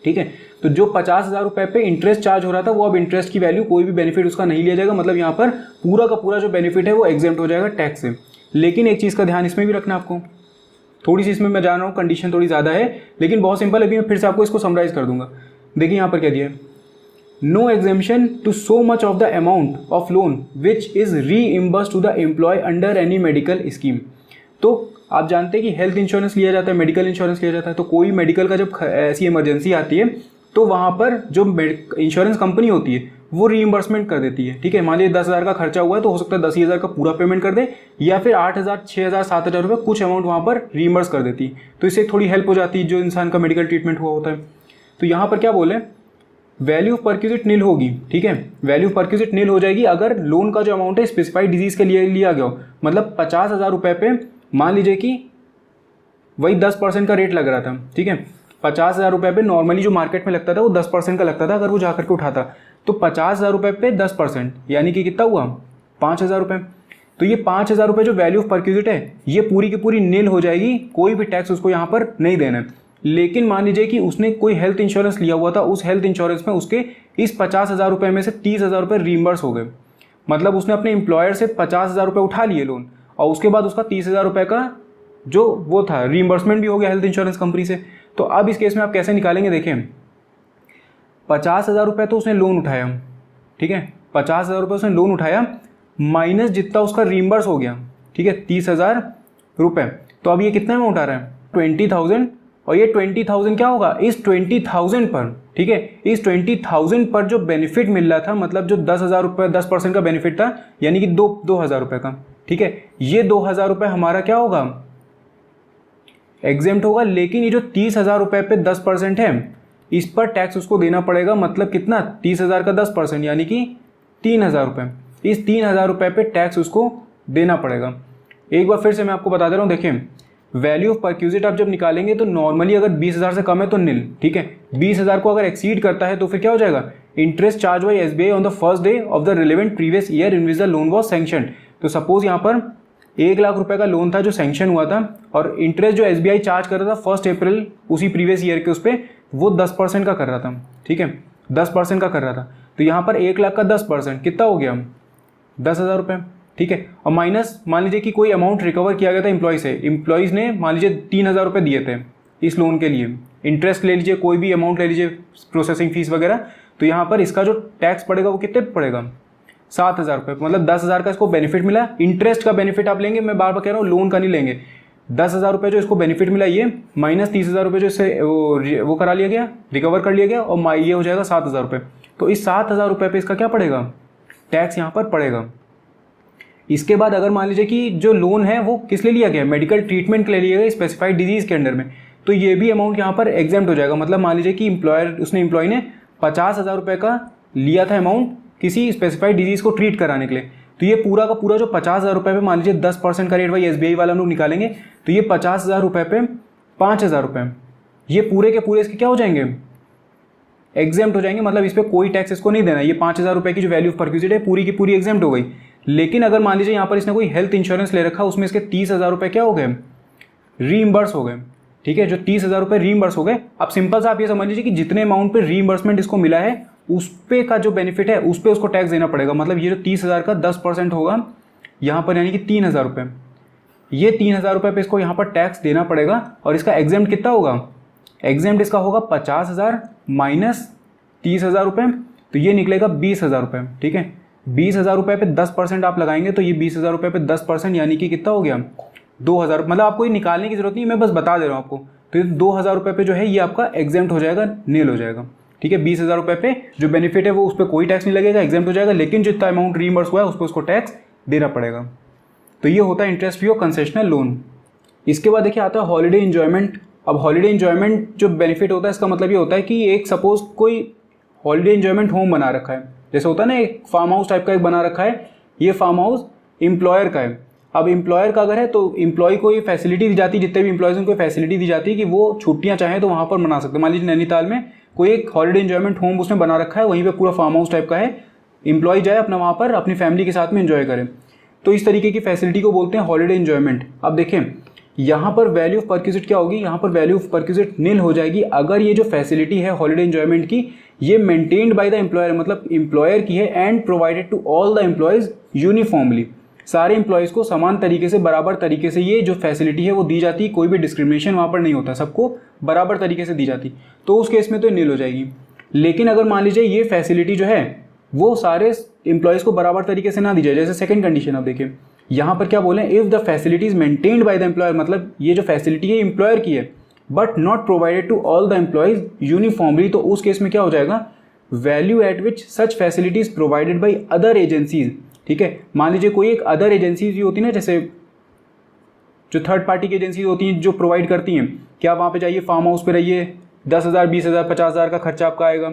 ठीक है, तो जो 50,000 रुपये पे इंटरेस्ट चार्ज हो रहा था वो अब इंटरेस्ट की वैल्यू कोई भी बेनिफिट उसका नहीं लिया जाएगा, मतलब यहाँ पर पूरा का पूरा जो बेनिफिट है वो एग्जेम्प्ट हो जाएगा टैक्स से। लेकिन एक चीज़ का ध्यान इसमें भी रखना आपको, थोड़ी सी इसमें मैं जान रहा हूँ कंडीशन थोड़ी ज़्यादा है, लेकिन बहुत सिंपल, अभी मैं फिर से आपको इसको समराइज कर दूंगा। देखिए यहाँ पर क्या दिया है, no exemption to so much of the amount of loan which is reimbursed to the employee under any medical scheme. तो आप जानते हैं कि हेल्थ इंश्योरेंस लिया जाता है, मेडिकल इंश्योरेंस लिया जाता है, तो कोई मेडिकल का जब ऐसी इमरजेंसी आती है तो वहाँ पर जो इंश्योरेंस कंपनी होती है वो रीइंबर्समेंट कर देती है, ठीक है। मान लीजिए 10,000 का खर्चा हुआ है तो हो सकता है 10,000 का पूरा पेमेंट कर दे, या फिर 8,000 6,000 7,000 रुपये कुछ अमाउंट वहाँ पर रीइंबर्स कर देती है, तो इससे थोड़ी हेल्प हो जाती है जो इंसान का मेडिकल ट्रीटमेंट हुआ होता है। तो यहाँ पर क्या बोले, वैल्यू ऑफ परक्यूजिट नील होगी, ठीक है, वैल्यू ऑफ परक्यूजिट नील हो जाएगी अगर लोन का जो अमाउंट है स्पेसिफाइड डिजीज के लिए लिया गया हो। मतलब 50,000 रुपये पे मान लीजिए कि वही 10% का रेट लग रहा था, ठीक है, 50,000 रुपये पे नॉर्मली जो मार्केट में लगता था वो 10% का लगता था अगर वो जाकर के उठाता, तो 50,000 रुपये पे 10% यानी कि कितना हुआ 5,000 रुपये। तो ये 5,000 रुपये जो वैल्यू ऑफ परक्यूजिट है ये पूरी की पूरी नील हो जाएगी, कोई भी टैक्स उसको यहाँ पर नहीं देना है। लेकिन मान लीजिए कि उसने कोई हेल्थ इंश्योरेंस लिया हुआ था, उस हेल्थ इंश्योरेंस में उसके इस 50,000 रुपये में से 30,000 रुपये रीइंबर्स हो गए, मतलब उसने अपने एम्प्लॉयर से 50,000 रुपये उठा लिए लोन और उसके बाद उसका 30,000 रुपये का जो वो था रीइंबर्समेंट भी हो गया हेल्थ इंश्योरेंस कंपनी से। तो अब इस केस में आप कैसे निकालेंगे, देखें 50,000 रुपये तो उसने लोन उठाया, ठीक है, 50,000 रुपये उसने लोन उठाया माइनस जितना उसका रीइंबर्स हो गया, ठीक है 30,000 रुपये। तो अब ये कितना में उठा रहा है 20,000, और ये 20,000 क्या होगा इस 20,000 पर, ठीक है, इस 20,000 पर जो बेनिफिट मिल रहा था, मतलब जो 10,000 रुपये 10% का बेनिफिट था यानी कि 2,000 रुपये का, ठीक है, ये 2,000 रुपये हमारा क्या होगा एग्जेम्प्ट होगा। लेकिन ये जो 30,000 रुपये पे 10% है इस पर टैक्स उसको देना पड़ेगा, मतलब कितना 30,000 का 10% यानी कि 3,000 रुपये। इस 3,000 रुपये पे टैक्स उसको देना पड़ेगा। एक बार फिर से मैं आपको बता दे रहा हूँ, देखें वैल्यू ऑफ परक्यूजिट आप जब निकालेंगे तो नॉर्मली अगर 20,000 से कम है तो नील, ठीक है, 20,000 को अगर एक्सीड करता है तो फिर क्या हो जाएगा interest charge by SBI on the first day of the relevant previous year in which the loan was sanctioned. तो सपोज यहाँ पर 1,00,000 रुपये का लोन था जो सैंक्शन हुआ था और इंटरेस्ट जो SBI चार्ज कर रहा था 1 अप्रैल उसी प्रीवियस ईयर के उस पर वो 10% का कर रहा था, ठीक है 10% का कर रहा था। तो यहाँ पर 1,00,000 का 10% कितना हो गया 10,000 रुपये, ठीक है, और माइनस मान लीजिए कि कोई अमाउंट रिकवर किया गया था एम्प्लॉय से, एम्प्लॉयज़ ने मान लीजिए 3,000 रुपये दिए थे इस लोन के लिए, इंटरेस्ट ले लीजिए कोई भी अमाउंट ले लीजिए प्रोसेसिंग फीस वगैरह, तो यहाँ पर इसका जो टैक्स पड़ेगा वो कितने पड़ेगा 7,000 रुपये, मतलब 10,000 का इसको बेनिफिट मिला। इंटरेस्ट का बेनिफिट आप लेंगे, मैं बार बार कह रहा हूँ लोन का नहीं लेंगे। 10,000 रुपये जो इसको बेनिफिट मिला ये माइनस 30,000 रुपये जो इससे वो करा लिया गया, रिकवर कर लिया गया, और ये हो जाएगा 7,000 रुपये। तो इस 7,000 रुपये पे इसका क्या पड़ेगा टैक्स यहाँ पर पड़ेगा। इसके बाद अगर मान लीजिए कि जो लोन है वो किस लिए लिया गया मेडिकल ट्रीटमेंट के लिए लिया गया स्पेसिफाइड डिजीज़ के अंडर में, तो ये भी अमाउंट यहाँ पर एग्जेम्प्ट हो जाएगा। मतलब मान लीजिए कि एम्प्लॉय ने 50,000 रुपये का लिया था अमाउंट किसी स्पेसिफाइड डिजीज़ को ट्रीट कराने के लिए, तो ये पूरा का पूरा जो 50,000 रुपये पे मान लीजिए 10% का रेट भाई SBI वाला हम लोग निकालेंगे, तो ये 50,000 रुपये पे 5,000 रुपये ये पूरे के पूरे इसके क्या हो जाएंगे एग्जेम्प्ट हो जाएंगे, मतलब इस पर कोई टैक्स इसको नहीं देना। ये 5,000 रुपये की जो वैल्यू ऑफ परक्यूजिट है पूरी की पूरी एग्जेम्प्ट हो गई। लेकिन अगर मान लीजिए यहाँ पर इसने कोई हेल्थ इंश्योरेंस ले रखा, उसमें इसके 30,000 रुपये क्या हो गए रीइंबर्स हो गए, ठीक है, जो 30,000 रुपये रीइंबर्स हो गए। अब सिंपल सा आप ये समझ लीजिए कि जितने अमाउंट पे रीइंबर्समेंट इसको मिला है उस पे का जो बेनिफिट है उस पे उसको टैक्स देना पड़ेगा। मतलब ये जो 30,000 का 10% होगा यहाँ पर यानी कि 3,000 रुपये, ये 3,000 रुपये पे इसको यहाँ पर टैक्स देना पड़ेगा। और इसका एग्जेम्प्ट कितना होगा एग्जेम्प्ट इसका होगा 50,000 माइनस 30,000 रुपये, तो ये निकलेगा 20,000 रुपये, ठीक है। 20,000 रुपये पे 10% आप लगाएंगे तो ये 20,000 रुपये पे 10% यानी कि कितना हो गया 2,000। मतलब आपको ये निकालने की जरूरत नहीं, मैं बस बता दे रहा हूँ आपको। तो ये 2,000 रुपये पे जो है ये आपका एग्जेम्प्ट हो जाएगा, नील हो जाएगा, ठीक है। 20,000 रुपये पे जो बेनिफिट है वो उस पर कोई टैक्स नहीं लगेगा, एग्जेम्प्ट हो जाएगा। लेकिन जितना अमाउंट रीइंबर्स हुआ है उस पर उसको टैक्स देना पड़ेगा। तो ये होता है इंटरेस्ट फ्री और कंसेशनल लोन। इसके बाद देखिए आता है हॉलीडे इंजॉयमेंट। अब हॉलीडे इंजॉयमेंट जो बेनिफिट होता है इसका मतलब ये होता है कि एक सपोज कोई हॉलीडे इंजॉयमेंट होम बना रखा है, जैसे होता है ना एक फार्म हाउस टाइप का एक बना रखा है, ये फार्म हाउस एम्प्लॉयर का है। अब एम्प्लॉयर का अगर है तो एम्प्लॉय को ये फैसिलिटी दी जाती है, जितने भी एम्प्लॉयज़ उनको फैसिलिटी दी जाती है कि वो छुट्टियां चाहें तो वहाँ पर मना सकते हैं। मान लीजिए नैनीताल में कोई एक हॉलीडे इंजॉयमेंट होम उसने बना रखा है, वहीं पे पूरा फार्म हाउस टाइप का है, एम्प्लॉय जाए अपना वहाँ पर अपनी फैमिली के साथ में एंजॉय करें, तो इस तरीके की फैसिलिटी को बोलते हैं हॉलीडे इंजॉयमेंट। अब देखें यहाँ पर वैल्यू ऑफ परक्यूजिट क्या होगी, यहाँ पर वैल्यू ऑफ परक्यूजिट नील हो जाएगी अगर ये जो फैसिलिटी है हॉलीडे इंजॉयमेंट की ये मेंटेन्ड बाय द एम्प्लॉयर, मतलब एम्प्लॉयर की है, and provided to all the employees uniformly, सारे एम्प्लॉयज़ को समान तरीके से बराबर तरीके से ये जो फैसिलिटी है वो दी जाती है, कोई भी डिस्क्रिमिनेशन वहाँ पर नहीं होता, सबको बराबर तरीके से दी जाती, तो उस केस में तो नील हो जाएगी। लेकिन अगर मान लीजिए ये फैसिलिटी जो है वो सारे एम्प्लॉयज़ को बराबर तरीके से ना दी जाए, जैसे सेकंड कंडीशन आप देखिए यहाँ पर क्या बोले, if the facility is maintained by the employer, मतलब ये जो फैसिलिटी है एम्प्लॉयर की है but not provided to all the employees uniformly, तो उस केस में क्या हो जाएगा value at which such facilities provided by other agencies, ठीक है। मान लीजिए कोई एक अदर एजेंसीज भी होती है ना, जैसे जो थर्ड पार्टी की एजेंसीज होती हैं जो प्रोवाइड करती हैं कि आप वहाँ पे जाइए फार्म हाउस पे रहिए, 10,000 20,000 50,000 का खर्चा आपका आएगा,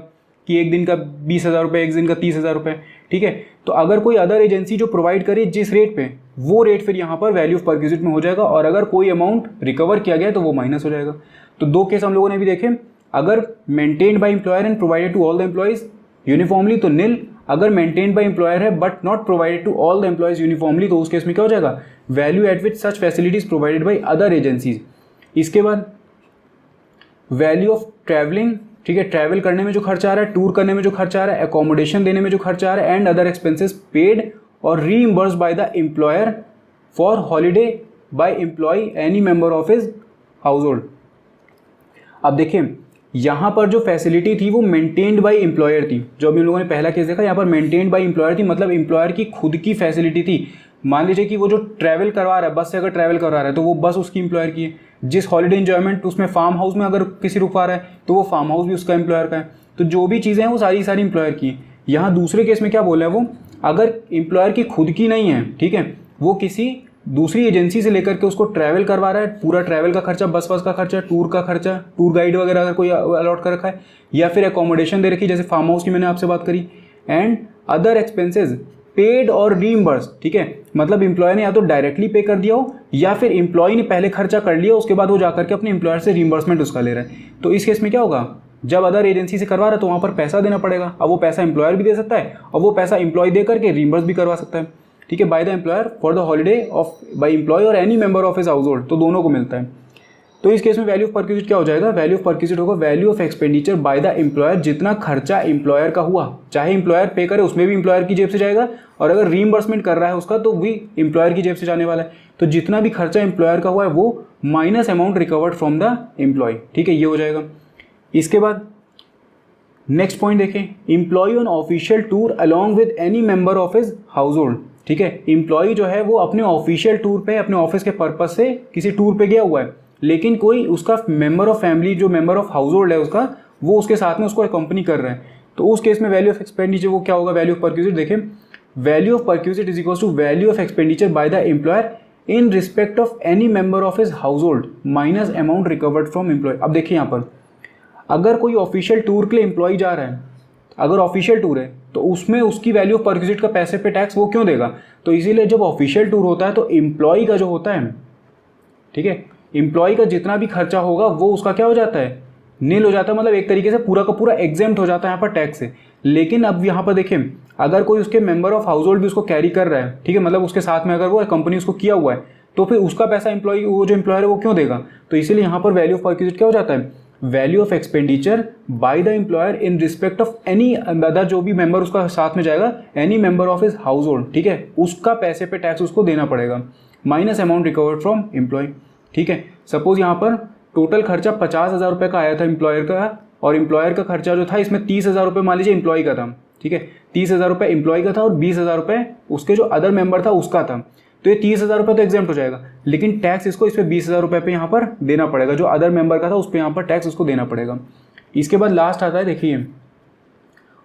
कि एक दिन का 20,000 रुपये, एक दिन का 30,000 रुपये, ठीक है। तो अगर कोई अदर एजेंसी जो प्रोवाइड करे जिस रेट पे, वो रेट फिर यहाँ पर वैल्यू ऑफ परक्यूजिट में हो जाएगा, और अगर कोई अमाउंट रिकवर किया गया तो वो माइनस हो जाएगा। तो दो केस हम लोगों ने भी देखे, अगर maintained by employer and provided to all the employees uniformly तो नील, अगर मेंटेन्ड बाय एम्प्लॉयर है but not provided to all the employees uniformly तो उस केस में क्या हो जाएगा, value at which such facilities provided by other agencies. इसके बाद वैल्यू ऑफ ट्रैवलिंग, ठीक है, ट्रैवल करने में जो खर्चा आ रहा है, टूर करने में जो खर्चा आ रहा है, अकोमोडेशन देने में जो खर्चा आ रहा है, एंड अदर एक्सपेंसेस पेड और reimbursed by the employer for holiday by employee any member of his household. अब देखिए यहाँ पर जो फैसिलिटी थी वो मेंटेन्ड बाय एम्प्लॉयर थी, जो अभी हम लोगों ने पहला केस देखा, यहाँ पर मेंटेन्ड बाय एम्प्लॉयर थी, मतलब एम्प्लॉयर की खुद की फैसिलिटी थी। मान लीजिए कि वो जो ट्रैवल करवा रहा है, बस से अगर ट्रैवल करवा रहा है तो वो बस उसकी एम्प्लॉयर की है, जिस हॉलीडे एंजॉयमेंट उसमें फार्म हाउस में अगर किसी रुकवा रहा है तो वो फार्म हाउस भी उसका एम्प्लॉयर का है। तो जो भी चीज़ें हैं वो सारी सारी एम्प्लॉयर की है। यहाँ दूसरे केस में क्या बोला है वो, अगर एम्प्लॉयर की खुद की नहीं है, ठीक है, वो किसी दूसरी एजेंसी से लेकर के उसको ट्रैवल करवा रहा है, पूरा ट्रैवल का खर्चा, बस का खर्चा, टूर का खर्चा, टूर गाइड वगैरह अगर कोई अलॉट कर रखा है, या फिर एकोमोडेशन दे रखी, जैसे फार्म हाउस की मैंने आपसे बात करी, एंड अदर एक्सपेंसेस पेड और रीइंबर्स, ठीक है, मतलब एम्प्लॉय ने या तो डायरेक्टली पे कर दिया हो या फिर एम्प्लॉय ने पहले खर्चा कर लिया, उसके बाद वो जाकर के अपने एम्प्लॉयर से रीइंबर्समेंट उसका ले रहा है। तो इस केस में क्या होगा, जब अदर एजेंसी से करवा रहा है तो वहाँ पर पैसा देना पड़ेगा। अब वो पैसा एम्प्लॉयर भी दे सकता है और वो पैसा एम्प्लॉय दे करके रीइंबर्स भी करवा सकता है, ठीक है, by the employer for the holiday of by employee or any member of his household, तो दोनों को मिलता है। तो इस केस में वैल्यू ऑफ परक्विजिट क्या हो जाएगा, वैल्यू ऑफ परक्विजिट होगा value of expenditure by the employer, जितना खर्चा एम्प्लॉयर का हुआ, चाहे एम्प्लॉयर पे करे उसमें भी एम्प्लॉयर की जेब से जाएगा, और अगर रीइंबर्समेंट कर रहा है उसका तो भी एम्प्लॉयर की जेब से जाने वाला है। तो जितना भी खर्चा एम्प्लॉयर का हुआ है वो minus amount recovered from the employee, ठीक है, ये हो जाएगा। इसके बाद नेक्स्ट पॉइंट देखें, employee on official tour along with any member of his household, ठीक है, एम्प्लॉय जो है वो अपने ऑफिशियल टूर पे, अपने ऑफिस के पर्पज से किसी टूर पे गया हुआ है, लेकिन कोई उसका मेंबर ऑफ फैमिली, जो मेंबर ऑफ हाउस होल्ड है उसका, वो उसके साथ में उसको अकम्पनी कर रहे हैं। तो उस केस में वैल्यू ऑफ एक्सपेंडिचर वो क्या होगा, वैल्यू ऑफ परक्विजिट देखें, value of perquisite is equal to value of expenditure by the employer in respect of any member of his household minus amount recovered from employee. अब देखिए यहाँ पर अगर कोई ऑफिशियल टूर के लिए एम्प्लॉय जा रहा है, अगर ऑफिशियल टूर है तो उसमें उसकी वैल्यू ऑफ परक्विजिट का पैसे पे टैक्स वो क्यों देगा, तो इसीलिए जब ऑफिशियल टूर होता है तो एम्प्लॉय का जो होता है, ठीक है, एम्प्लॉय का जितना भी खर्चा होगा वो उसका क्या हो जाता है, नील हो जाता है, मतलब एक तरीके से पूरा का पूरा एग्जेम्प्ट हो जाता है यहाँ पर टैक्स से। लेकिन अब यहाँ पर देखें, अगर कोई उसके मेंबर ऑफ हाउस होल्ड भी उसको कैरी कर रहा है, ठीक है, मतलब उसके साथ में अगर वो कंपनी उसको किया हुआ है, तो फिर उसका पैसा एम्प्लॉय, वो जो एम्प्लॉयर है वो क्यों देगा। तो इसीलिए यहाँ पर वैल्यू ऑफ परक्विजिट क्या हो जाता है, value of expenditure by the employer in respect of any other, जो भी मेंबर उसका साथ में जाएगा, any member of his household, ठीक है, उसका पैसे पे टैक्स उसको देना पड़ेगा, minus amount recovered from employee, ठीक है। सपोज यहाँ पर टोटल खर्चा 50,000 रुपये का आया था एम्प्लॉयर का, और एम्प्लॉयर का खर्चा जो था इसमें 30,000 रुपये मान लीजिए एम्प्लॉय का था, ठीक है, 30,000 रुपये एम्प्लॉय का था और 20,000 रुपये उसके जो अदर मेंबर था उसका था। तो ये 30,000 रुपये तो एग्जेम्प्ट हो जाएगा, लेकिन टैक्स इसको इस पर 20,000 रुपये पे यहाँ पर देना पड़ेगा, जो अदर मेंबर का था उस पर यहाँ पर टैक्स उसको देना पड़ेगा। इसके बाद लास्ट आता है, देखिए,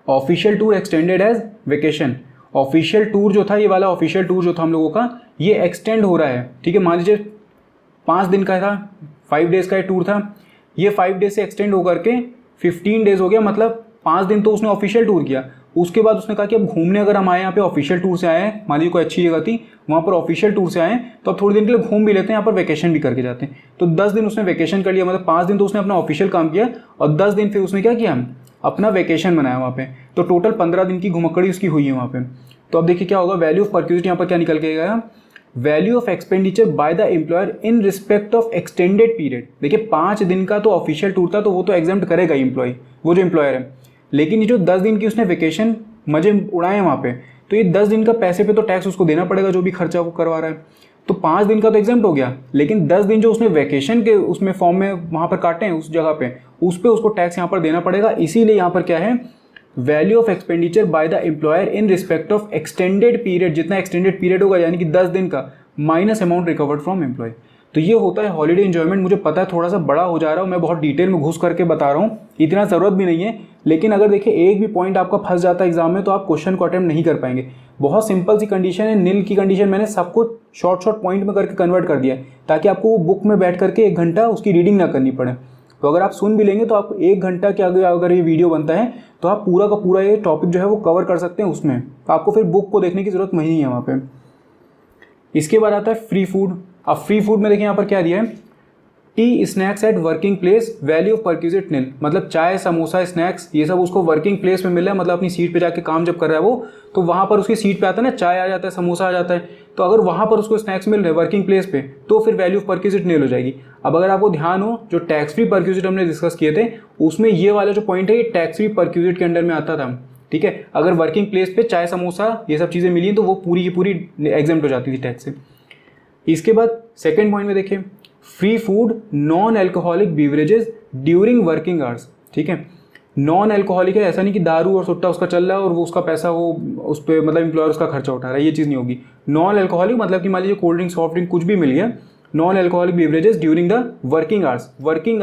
official tour extended as vacation. Official tour जो था, ये वाला ऑफिशियल टूर जो था हम लोगों का, ये एक्सटेंड हो रहा है, ठीक है, मान लीजिए 5 दिन का था, 5 डेज़ का टूर था, ये 5 डेज से एक्सटेंड होकर के 15 डेज हो गया, मतलब 5 दिन तो उसने ऑफिशियल टूर किया। उसके बाद उसने कहा कि अब घूमने अगर हम आए यहाँ पे ऑफिशियल टूर से आए हैं, मान लीजिए कोई अच्छी जगह थी वहाँ पर ऑफिशियल टूर से आए हैं, तो अब थोड़ी दिन के लिए घूम भी लेते हैं, यहाँ पर वेकेशन भी करके जाते हैं। तो 10 दिन उसने वेकेशन कर लिया, मतलब 5 दिन तो उसने अपना ऑफिशियल काम किया और 10 दिन फिर उसने क्या किया, अपना वेकेशन बनाया वहाँ पे। तो टोटल 15 दिन की घुमक्कड़ी उसकी हुई है वहाँ पे। तो अब देखिए क्या होगा, वैल्यू ऑफ परक्विजिट यहाँ पर क्या निकल के गया, value of expenditure by the employer in respect of extended period. देखिए 5 दिन का तो ऑफिशियल टूर था तो वो तो एग्जेम्प्ट करेगा एम्प्लॉय, वो जो एम्प्लॉयर है, लेकिन ये जो 10 दिन की उसने वेकेशन मजे उड़ाए हैं वहाँ पे, तो ये 10 दिन का पैसे पे तो टैक्स उसको देना पड़ेगा, जो भी खर्चा वो करवा रहा है। तो 5 दिन का तो एग्जेम्प्ट हो गया, लेकिन 10 दिन जो उसने वैकेशन के उसमें फॉर्म में वहाँ पर काटे हैं उस जगह पे, उस पर उसको टैक्स यहाँ पर देना पड़ेगा। इसीलिए यहाँ पर क्या है, value of expenditure by the employer in respect of extended period, जितना एक्सटेंडेड पीरियड होगा यानी कि 10 दिन का, minus amount recovered from employee. तो ये होता है हॉलीडे एंजॉयमेंट। मुझे पता है थोड़ा सा बड़ा हो जा रहा हूँ, मैं बहुत डिटेल में घुस करके बता रहा हूँ, इतना ज़रूरत भी नहीं है, लेकिन अगर देखिए एक भी पॉइंट आपका फंस जाता है एग्जाम में तो आप क्वेश्चन को अटेम्प्ट नहीं कर पाएंगे। बहुत सिंपल सी कंडीशन है, नील की कंडीशन मैंने सब कुछ शॉर्ट पॉइंट में करके कन्वर्ट कर दिया है, ताकि आपको वो बुक में बैठ करके 1 घंटा उसकी रीडिंग ना करनी पड़े। तो अगर आप सुन भी लेंगे तो आपको 1 घंटा के आगे अगर ये वीडियो बनता है तो आप पूरा का पूरा ये टॉपिक जो है वो कवर कर सकते हैं उसमें, तो आपको फिर बुक को देखने की ज़रूरत नहीं है वहाँ पे। इसके बाद आता है फ्री फूड। अब फ्री फूड में देखिए यहाँ पर क्या दिया है, tea snacks at working place value of perquisite nil, मतलब चाय समोसा स्नैक्स ये सब उसको वर्किंग प्लेस में मिल रहा है, मतलब अपनी सीट पे जाके काम जब कर रहा है वो, तो वहाँ पर उसकी सीट पे आता है ना, चाय आ जाता है, समोसा आ जाता है, तो अगर वहाँ पर उसको स्नैक्स मिल रहे हैं वर्किंग प्लेस पे तो फिर वैल्यू ऑफ परक्यूजिट नील हो जाएगी। अब अगर आपको ध्यान हो जो टैक्स फ्री परक्यूजिट हमने डिस्कस किए थे उसमें ये वाला जो पॉइंट है ये टैक्स फ्री परक्यूजिट के अंडर में आता था, ठीक है। अगर वर्किंग प्लेस पे चाय समोसा ये सब चीज़ें मिली तो वो पूरी की पूरी एग्जेम्प्ट हो जाती थी टैक्स से। इसके बाद सेकेंड पॉइंट में देखिए, free food non alcoholic beverages during working hours, ठीक है। नॉन एल्कोहलिक है, ऐसा नहीं कि दारू और सुट्टा उसका चल रहा है और वो उसका पैसा वो उस पर मतलब एम्प्लॉयर उसका खर्चा उठा रहा है, ये चीज़ नहीं होगी। नॉन एल्कोहलिक मतलब कि मान लीजिए कोल्ड ड्रिंक सॉफ्ट ड्रिंक कुछ भी मिल गया, non alcoholic beverages during the working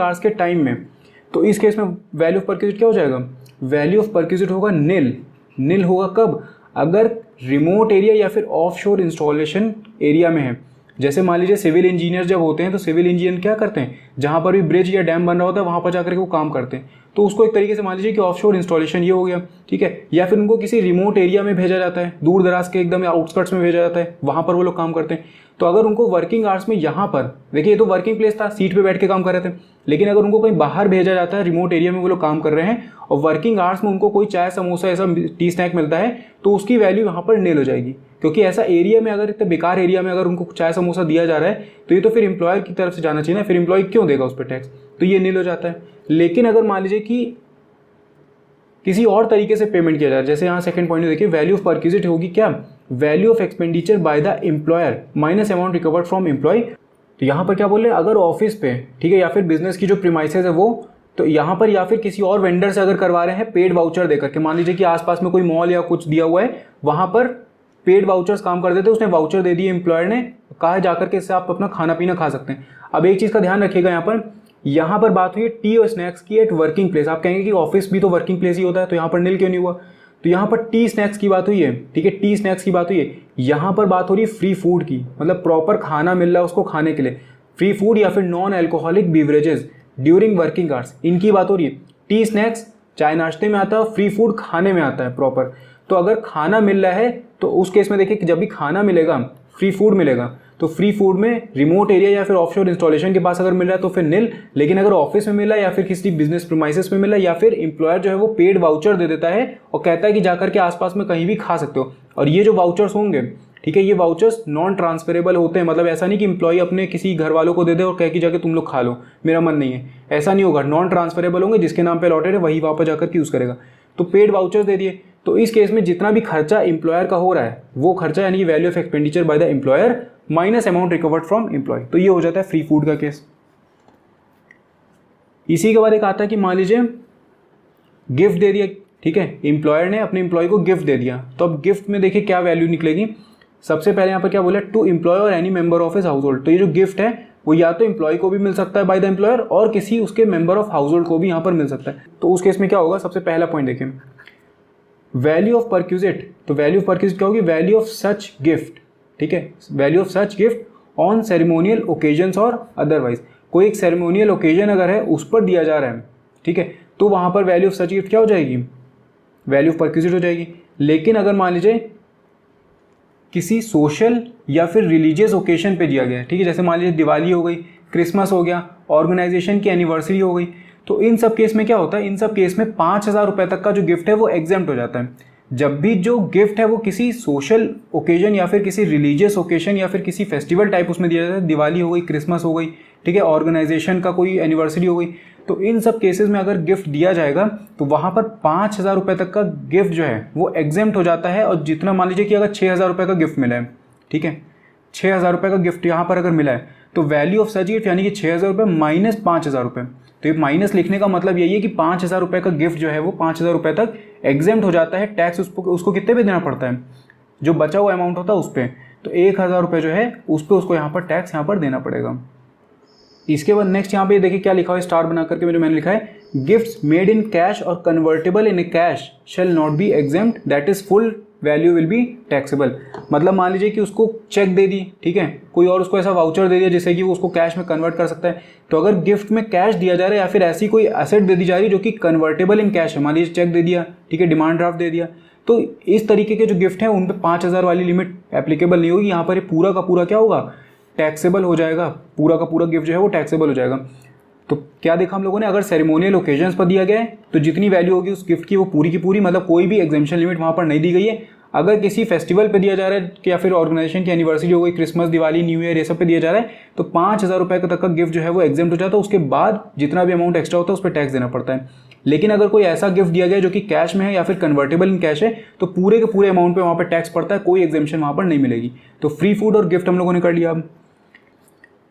hours के टाइम में, तो इस केस में वैल्यू ऑफ परक्यूजिट क्या हो जाएगा, वैल्यू ऑफ परक्यूजिट होगा नील होगा कब, अगर रिमोट एरिया या फिर ऑफ शोर इंस्टॉलेशन एरिया में है। जैसे मान लीजिए सिविल इंजीनियर जब होते हैं तो सिविल इंजीनियर क्या करते हैं, जहाँ पर भी ब्रिज या डैम बन रहा होता है वहाँ पर जाकर के वो काम करते हैं, तो उसको एक तरीके से मान लीजिए कि ऑफशोर इंस्टॉलेशन ये हो गया, ठीक है। या फिर उनको किसी रिमोट एरिया में भेजा जाता है, दूर दराज के एकदम आउटस्कर्ट्स में भेजा जाता है, वहाँ पर वो लोग काम करते हैं। तो अगर उनको वर्किंग आवर्स में यहाँ पर देखिए, ये तो वर्किंग प्लेस था, सीट पे बैठ के काम कर रहे थे, लेकिन अगर उनको कहीं बाहर भेजा जाता है, रिमोट एरिया में वो लोग काम कर रहे हैं और वर्किंग आवर्स में उनको कोई चाय समोसा ऐसा टी स्नैक मिलता है, तो उसकी वैल्यू यहाँ पर नील हो जाएगी, क्योंकि ऐसा एरिया में अगर इतने बेकार एरिया में अगर उनको चाय समोसा दिया जा रहा है तो ये तो फिर एम्प्लॉयर की तरफ से जाना चाहिए ना, फिर एम्प्लॉय क्यों देगा उस पर टैक्स, तो ये नील हो जाता है। लेकिन अगर मान लीजिए कि किसी और तरीके से पेमेंट किया जाए, जैसे यहाँ सेकंड पॉइंट में देखिए, वैल्यू ऑफ परक्यूजिट होगी क्या, value of expenditure by the employer minus amount recovered from employee. तो यहाँ पर क्या बोल रहे हैं, अगर ऑफिस पे, ठीक है, या फिर बिजनेस की जो प्रीमाइसेस है वो, तो यहाँ पर या फिर किसी और वेंडर से अगर करवा रहे हैं पेड वाउचर देकर के, मान लीजिए कि आसपास में कोई मॉल या कुछ दिया हुआ है, वहाँ पर पेड वाउचर्स काम कर देते, उसने वाउचर दे दिए एम्प्लॉयर ने, कहा जाकर के इससे आप अपना खाना पीना खा सकते हैं। अब एक चीज़ का ध्यान रखिएगा, यहाँ पर बात हुई है टी और स्नैक्स की एट वर्किंग प्लेस। आप कहेंगे कि ऑफिस भी तो वर्किंग प्लेस ही होता है, तो यहाँ पर नील क्यों नहीं हुआ, तो यहाँ पर टी स्नैक्स की बात हुई है, ठीक है, टी स्नैक्स की बात हुई है। यहाँ पर बात हो रही है फ्री फूड की, मतलब प्रॉपर खाना मिल रहा है उसको खाने के लिए, फ्री फूड या फिर non alcoholic beverages during working hours, इनकी बात हो रही है। टी स्नैक्स चाय नाश्ते में आता है, फ्री फूड खाने में आता है प्रॉपर। तो अगर खाना मिल रहा है तो उस केस में देखिए कि जब भी खाना मिलेगा, फ्री फूड मिलेगा, तो फ्री फूड में रिमोट एरिया या फिर ऑफशोर इंस्टॉलेशन के पास अगर मिल रहा है तो फिर नील। लेकिन अगर ऑफिस में मिला या फिर किसी बिजनेस प्रीमाइसेस में मिला या फिर एम्प्लॉयर जो है वो पेड वाउचर दे देता है और कहता है कि जाकर के आसपास में कहीं भी खा सकते हो, और ये जो वाउचर्स होंगे, ठीक है, ये वाउचर्स नॉन ट्रांसफरेबल होते हैं, मतलब ऐसा नहीं कि एम्प्लॉय अपने किसी घर वालों को दे दे और कह कि जाके तुम लोग खा लो, मेरा मन नहीं है, ऐसा नहीं होगा। नॉन ट्रांसफरेबल होंगे, जिसके नाम पे अलॉटेड है वही वापस जाकर के यूज़ करेगा। तो पेड वाउचर्स दे दिए, तो इस केस में जितना भी खर्चा एम्प्लॉयर का हो रहा है वो खर्चा यानी कि value of expenditure by the employer minus amount recovered from employee, तो ये हो जाता है फ्री फूड का केस। इसी के बाद एक आता है कि मान लीजिए गिफ्ट दे दिया, ठीक है, एम्प्लॉयर ने अपने एम्प्लॉय को गिफ्ट दे दिया, तो अब गिफ्ट में देखिए क्या वैल्यू निकलेगी। सबसे पहले यहाँ पर क्या बोला, to employ or any member of his household, तो ये जो गिफ्ट है वो या तो एम्प्लॉय को भी मिल सकता है बाय द एम्प्लॉयर और किसी उसके मेंबर ऑफ हाउस होल्ड को भी यहाँ पर मिल सकता है। तो उस केस में क्या होगा, सबसे पहला पॉइंट देखें, वैल्यू ऑफ परक्यूजिट, तो वैल्यू ऑफ परक्यूजिट क्या होगी, वैल्यू ऑफ सच गिफ्ट, ठीक है, value of such gift on ceremonial occasions और अदरवाइज, कोई एक सेरेमोनियल ओकेजन अगर है उस पर दिया जा रहा है, ठीक है, तो वहाँ पर वैल्यू ऑफ सच गिफ्ट क्या हो जाएगी, वैल्यू ऑफ परक्यूजिट हो जाएगी। लेकिन अगर मान लीजिए किसी सोशल या फिर रिलीजियस ओकेजन पे दिया गया है, ठीक है, जैसे मान लीजिए दिवाली हो गई, क्रिसमस हो गया, ऑर्गेनाइजेशन की एनिवर्सरी हो गई, तो इन सब केस में क्या होता है, इन सब केस में 5,000 रुपये तक का जो गिफ्ट है वो एग्जेम्प्ट हो जाता है। जब भी जो गिफ्ट है वो किसी सोशल ओकेजन या फिर किसी रिलीजियस ओकेजन या फिर किसी फेस्टिवल टाइप उसमें दिया जाता है, दिवाली हो गई, क्रिसमस हो गई, ठीक है, ऑर्गेनाइजेशन का कोई एनिवर्सरी हो गई, तो इन सब केसेस में अगर गिफ्ट दिया जाएगा तो वहाँ पर 5,000 रुपये तक का गिफ्ट जो है वो एग्जेम्प्ट हो जाता है। और जितना मान लीजिए कि अगर 6,000 रुपये का गिफ्ट मिला है, ठीक है, 6,000 रुपये का गिफ्ट यहाँ पर अगर मिला है तो वैल्यू ऑफ सच गिफ्ट यानी कि 6,000 रुपये माइनस 5,000 रुपये, तो ये माइनस लिखने का मतलब यही है कि 5,000 रुपये का गिफ्ट जो है वो 5,000 रुपये तक एग्जेम्प्ट हो जाता है। टैक्स उसको कितने पे देना पड़ता है, जो बचा हुआ अमाउंट होता है उस पर, तो 1,000 रुपये जो है उस पर उसको यहाँ पर टैक्स यहाँ पर देना पड़ेगा। इसके बाद नेक्स्ट यहाँ पे देखिए क्या लिखा हुआ है, स्टार बना करके मैंने लिखा है, गिफ्ट्स मेड इन कैश और convertible in cash shall not be exempt, that is full value will be taxable. मतलब मान लीजिए कि उसको चेक दे दी, ठीक है, कोई और उसको ऐसा वाउचर दे दिया जिससे कि वो उसको कैश में कन्वर्ट कर सकता है, तो अगर गिफ्ट में कैश दिया जा रहा है या फिर ऐसी कोई एसेट दे दी जा रही है जो कि कन्वर्टेबल इन कैश है, मान लीजिए चेक दे दिया, ठीक है, डिमांड ड्राफ्ट दे दिया, तो इस तरीके के जो गिफ्ट है उन पर 5,000 वाली लिमिट एप्लीकेबल नहीं होगी। यहाँ पर ये पूरा का पूरा क्या होगा, टैक्सेबल हो जाएगा, पूरा का पूरा गिफ्ट जो है वो टैक्सेबल हो जाएगा। तो क्या देखा हम लोगों ने, अगर सेरेमोनियल ओकेजन्स पर दिया गया है तो जितनी वैल्यू होगी उस गिफ्ट की वो पूरी की पूरी, मतलब कोई भी एग्जेम्पशन लिमिट वहाँ पर नहीं दी गई है। अगर किसी फेस्टिवल पे दिया जा रहा है या फिर ऑर्गेनाइजेशन की एनिवर्सरी हो गई, क्रिसमस, दिवाली, न्यू ईयर, ये सब पे दिया जा रहा है तो 5,000 रुपये तक का गिफ्ट जो है वो एग्जेम्प्ट हो जाता है। उसके बाद जितना भी अमाउंट एक्स्ट्रा होता है उस पर टैक्स देना पड़ता है। लेकिन अगर कोई ऐसा गिफ्ट दिया गया जो कि कैश में है या फिर कन्वर्टेबल इन कैश है तो पूरे के पूरे अमाउंट पे वहाँ पर टैक्स पड़ता है, कोई एग्जेम्पशन वहाँ पर नहीं मिलेगी। तो फ्री फूड और गिफ्ट हम लोगों ने कर लिया। अब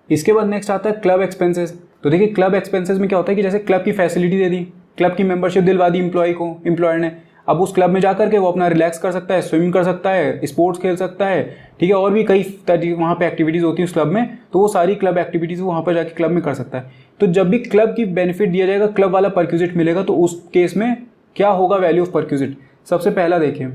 इसके बाद नेक्स्ट आता है क्लब एक्सपेंसेस। तो देखिए क्लब एक्सपेंसेस में क्या होता है कि जैसे क्लब की फैसिलिटी दे दी, क्लब की मेंबरशिप दिलवा दी एम्प्लॉय को, एम्प्लॉयर ने, अब उस क्लब में जाकर के वो अपना रिलैक्स कर सकता है, स्विमिंग कर सकता है, स्पोर्ट्स खेल सकता है, ठीक है, और भी कई वहाँ पे एक्टिविटीज़ होती हैं उस क्लब में, तो वो सारी क्लब एक्टिविटीज़ वहाँ पर जाके क्लब में कर सकता है। तो जब भी क्लब की बेनिफिट दिया जाएगा, क्लब वाला परक्यूजिट मिलेगा, तो उस केस में क्या होगा वैल्यू ऑफ परक्यूजिट। सबसे पहला देखिए,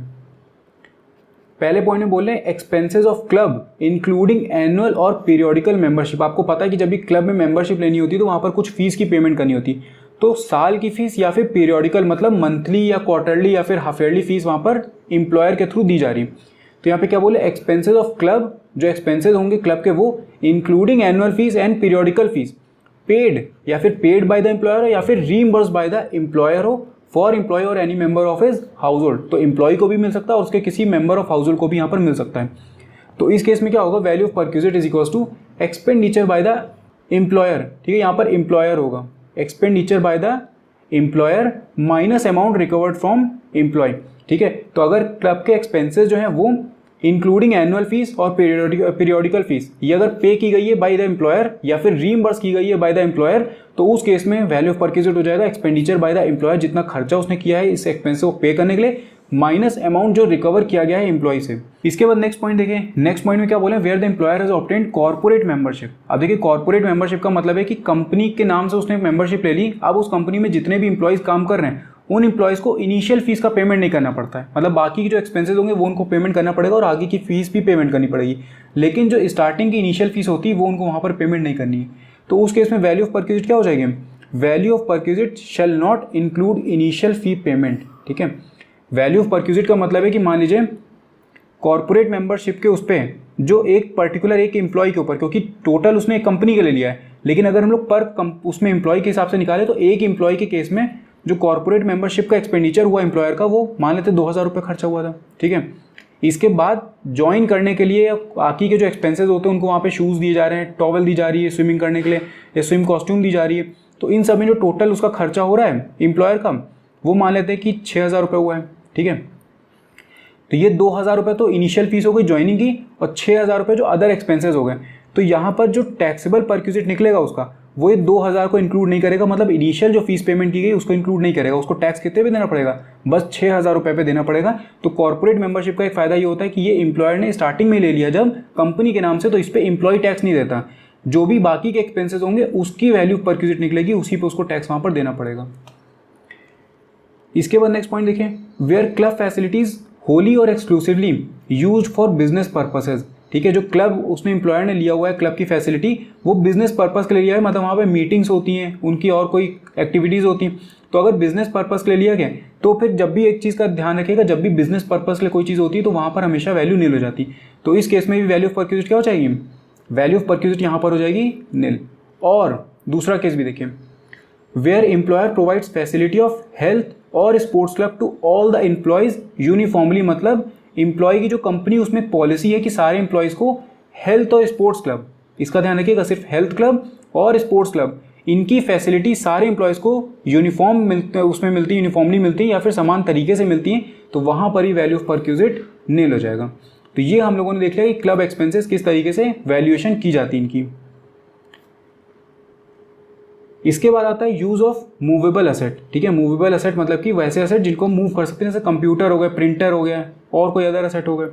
पहले पॉइंट में बोल रहे हैं expenses of club including annual और पीरियोडिकल मेंबरशिप। आपको पता है कि जब भी क्लब में मेंबरशिप लेनी होती है तो वहाँ पर कुछ फीस की पेमेंट करनी होती है, तो साल की फीस या फिर पीरियोडिकल मतलब मंथली या क्वार्टरली या फिर हाफ ईयरली फीस वहाँ पर एम्प्लॉयर के थ्रू दी जा रही है। तो यहाँ पे क्या बोले, एक्सपेंसेस ऑफ क्लब, जो एक्सपेंसेस होंगे क्लब के वो including annual fees and periodical fees paid या फिर पेड बाय द एम्प्लॉयर या फिर रीइंबर्स बाय द एम्प्लॉयर हो for employ or any member of his household. तो एम्प्लॉय को भी मिल सकता है और उसके किसी मेंबर ऑफ हाउस होल्ड को भी यहाँ पर मिल सकता है। तो इस केस में क्या होगा, value of perquisite is equals to expenditure by the employer, ठीक है, यहाँ पर एम्प्लॉयर होगा, expenditure by the employer minus amount recovered from employee, ठीक है। तो अगर क्लब के एक्सपेंसेस जो है वो इंक्लूडिंग एनुअल फीस और पीरियोडिकल फीस ये अगर पे की गई है बाय द एम्प्लॉयर या फिर रीइंबर्स की गई है बाय द एम्प्लॉयर, तो उस केस में वैल्यू ऑफ परक्यूजिट हो जाएगा एक्सपेंडिचर बाय द एम्प्लॉयर, जितना खर्चा उसने किया है इस एक्सपेंस को पे करने के लिए, माइनस अमाउंट जो रिकवर किया गया है एम्प्लॉय से। इसके बाद नेक्स्ट पॉइंट देखिए, नेक्स्ट पॉइंट में क्या बोले, where the employer has obtained corporate membership. अब देखिए कॉर्पोरेट मेंबरशिप का मतलब है कि कंपनी के नाम से उसने मेंबरशिप ले ली, अब उस कंपनी में जितने भी एम्प्लॉयज काम कर रहे हैं उन एम्प्लॉयज़ को इनिशियल फीस का पेमेंट नहीं करना पड़ता है, मतलब बाकी की जो एक्सपेंसेस होंगे वो उनको पेमेंट करना पड़ेगा और आगे की फीस भी पेमेंट करनी पड़ेगी, लेकिन जो स्टार्टिंग की इनिशियल फीस होती है वो उनको वहाँ पर पेमेंट नहीं करनी है। तो उस केस में वैल्यू ऑफ परक्यूजिट क्या हो जाएगी, value of perquisite shall not include initial fee payment, ठीक है। वैल्यू ऑफ परक्यूजिट का मतलब है कि मान लीजिए कॉर्पोरेट मेंबरशिप के उस पर जो एक पर्टिकुलर एक एम्प्लॉय के ऊपर, क्योंकि टोटल उसने एक कंपनी के ले लिया है, लेकिन अगर हम लोग पर उसमें एम्प्लॉय के हिसाब से निकाले तो एक एम्प्लॉय के केस में जो कॉर्पोरेट मेंबरशिप का एक्सपेंडिचर हुआ एम्प्लॉयर का, वो मान लेते 2,000 रुपये खर्चा हुआ था, ठीक है। इसके बाद ज्वाइन करने के लिए बाकी के जो एक्सपेंसेस होते हैं उनको वहाँ पे शूज़ दिए जा रहे हैं, टॉवल दी जा रही है स्विमिंग करने के लिए या स्विम कॉस्ट्यूम दी जा रही है, तो इन सब में जो टोटल उसका खर्चा हो रहा है एम्प्लॉयर का वो मान लेते हैं कि 6,000 रुपये हुआ है, ठीक है। तो ये 2,000 रुपये तो इनिशियल फीस हो गई ज्वाइनिंग की और 6,000 रुपये जो अदर एक्सपेंसेस हो गए। तो यहाँ पर जो टैक्सेबल परक्यूजिट निकलेगा उसका वो ये 2,000 को इंक्लूड नहीं करेगा, मतलब इनिशियल जो फीस पेमेंट की गई उसको इंक्लूड नहीं करेगा, उसको टैक्स कितने पे देना पड़ेगा, बस 6,000 रुपये पे देना पड़ेगा। तो कॉर्पोरेट मेंबरशिप का एक फ़ायदा ये होता है कि ये एम्प्लॉयर ने स्टार्टिंग में ले लिया जब कंपनी के नाम से, तो इस पर एम्प्लॉय टैक्स नहीं देता, जो भी बाकी के एक्सपेंसेस होंगे उसकी वैल्यू परक्यूजिट निकलेगी, उसी पर उसको टैक्स वहाँ पर देना पड़ेगा। इसके बाद नेक्स्ट पॉइंट देखें, वेयर क्लब फैसिलिटीज़ होली और exclusively used for business purposes, ठीक है। जो क्लब उसने एम्प्लॉयर ने लिया हुआ है क्लब की फैसिलिटी वो बिजनेस पर्पस के लिए लिया है, मतलब वहाँ पे मीटिंग्स होती हैं, उनकी और कोई एक्टिविटीज़ होती हैं, तो अगर बिजनेस पर्पस के लिए लिया गया तो फिर जब भी एक चीज़ का ध्यान रखिएगा, जब भी बिजनेस पर्पस के लिए कोई चीज़ होती है तो वहाँ पर हमेशा वैल्यू नील हो जाती। तो इस केस में भी वैल्यू ऑफ परक्यूजिट क्या हो जाएगी, वैल्यू ऑफ परक्यूजिट यहाँ पर हो जाएगी नील। और दूसरा केस भी देखिए, where employer provides facility of health or sports club to all the employees uniformly, मतलब एम्प्लॉय की जो कंपनी उसमें पॉलिसी है कि सारे एम्प्लॉयज़ को हेल्थ और स्पोर्ट्स क्लब, इसका ध्यान रखिएगा, सिर्फ हेल्थ क्लब और स्पोर्ट्स क्लब इनकी फैसिलिटी सारे एम्प्लॉयज़ को यूनिफॉर्म मिलते उसमें मिलती है, यूनिफॉर्मली मिलती है या फिर समान तरीके से मिलती हैं, तो वहाँ पर ही वैल्यू ऑफ परक्यूजिट नील हो जाएगा। तो ये हम लोगों ने देख लिया कि क्लब एक्सपेंसेस किस तरीके से वैल्यूएशन की जाती है इनकी। इसके बाद आता है यूज़ ऑफ मूवेबल असेट, ठीक है। मूवेबल असेट मतलब कि वैसे असेट जिनको मूव कर सकते हैं, जैसे कंप्यूटर हो गया, प्रिंटर हो गया और कोई अदर असेट हो गए।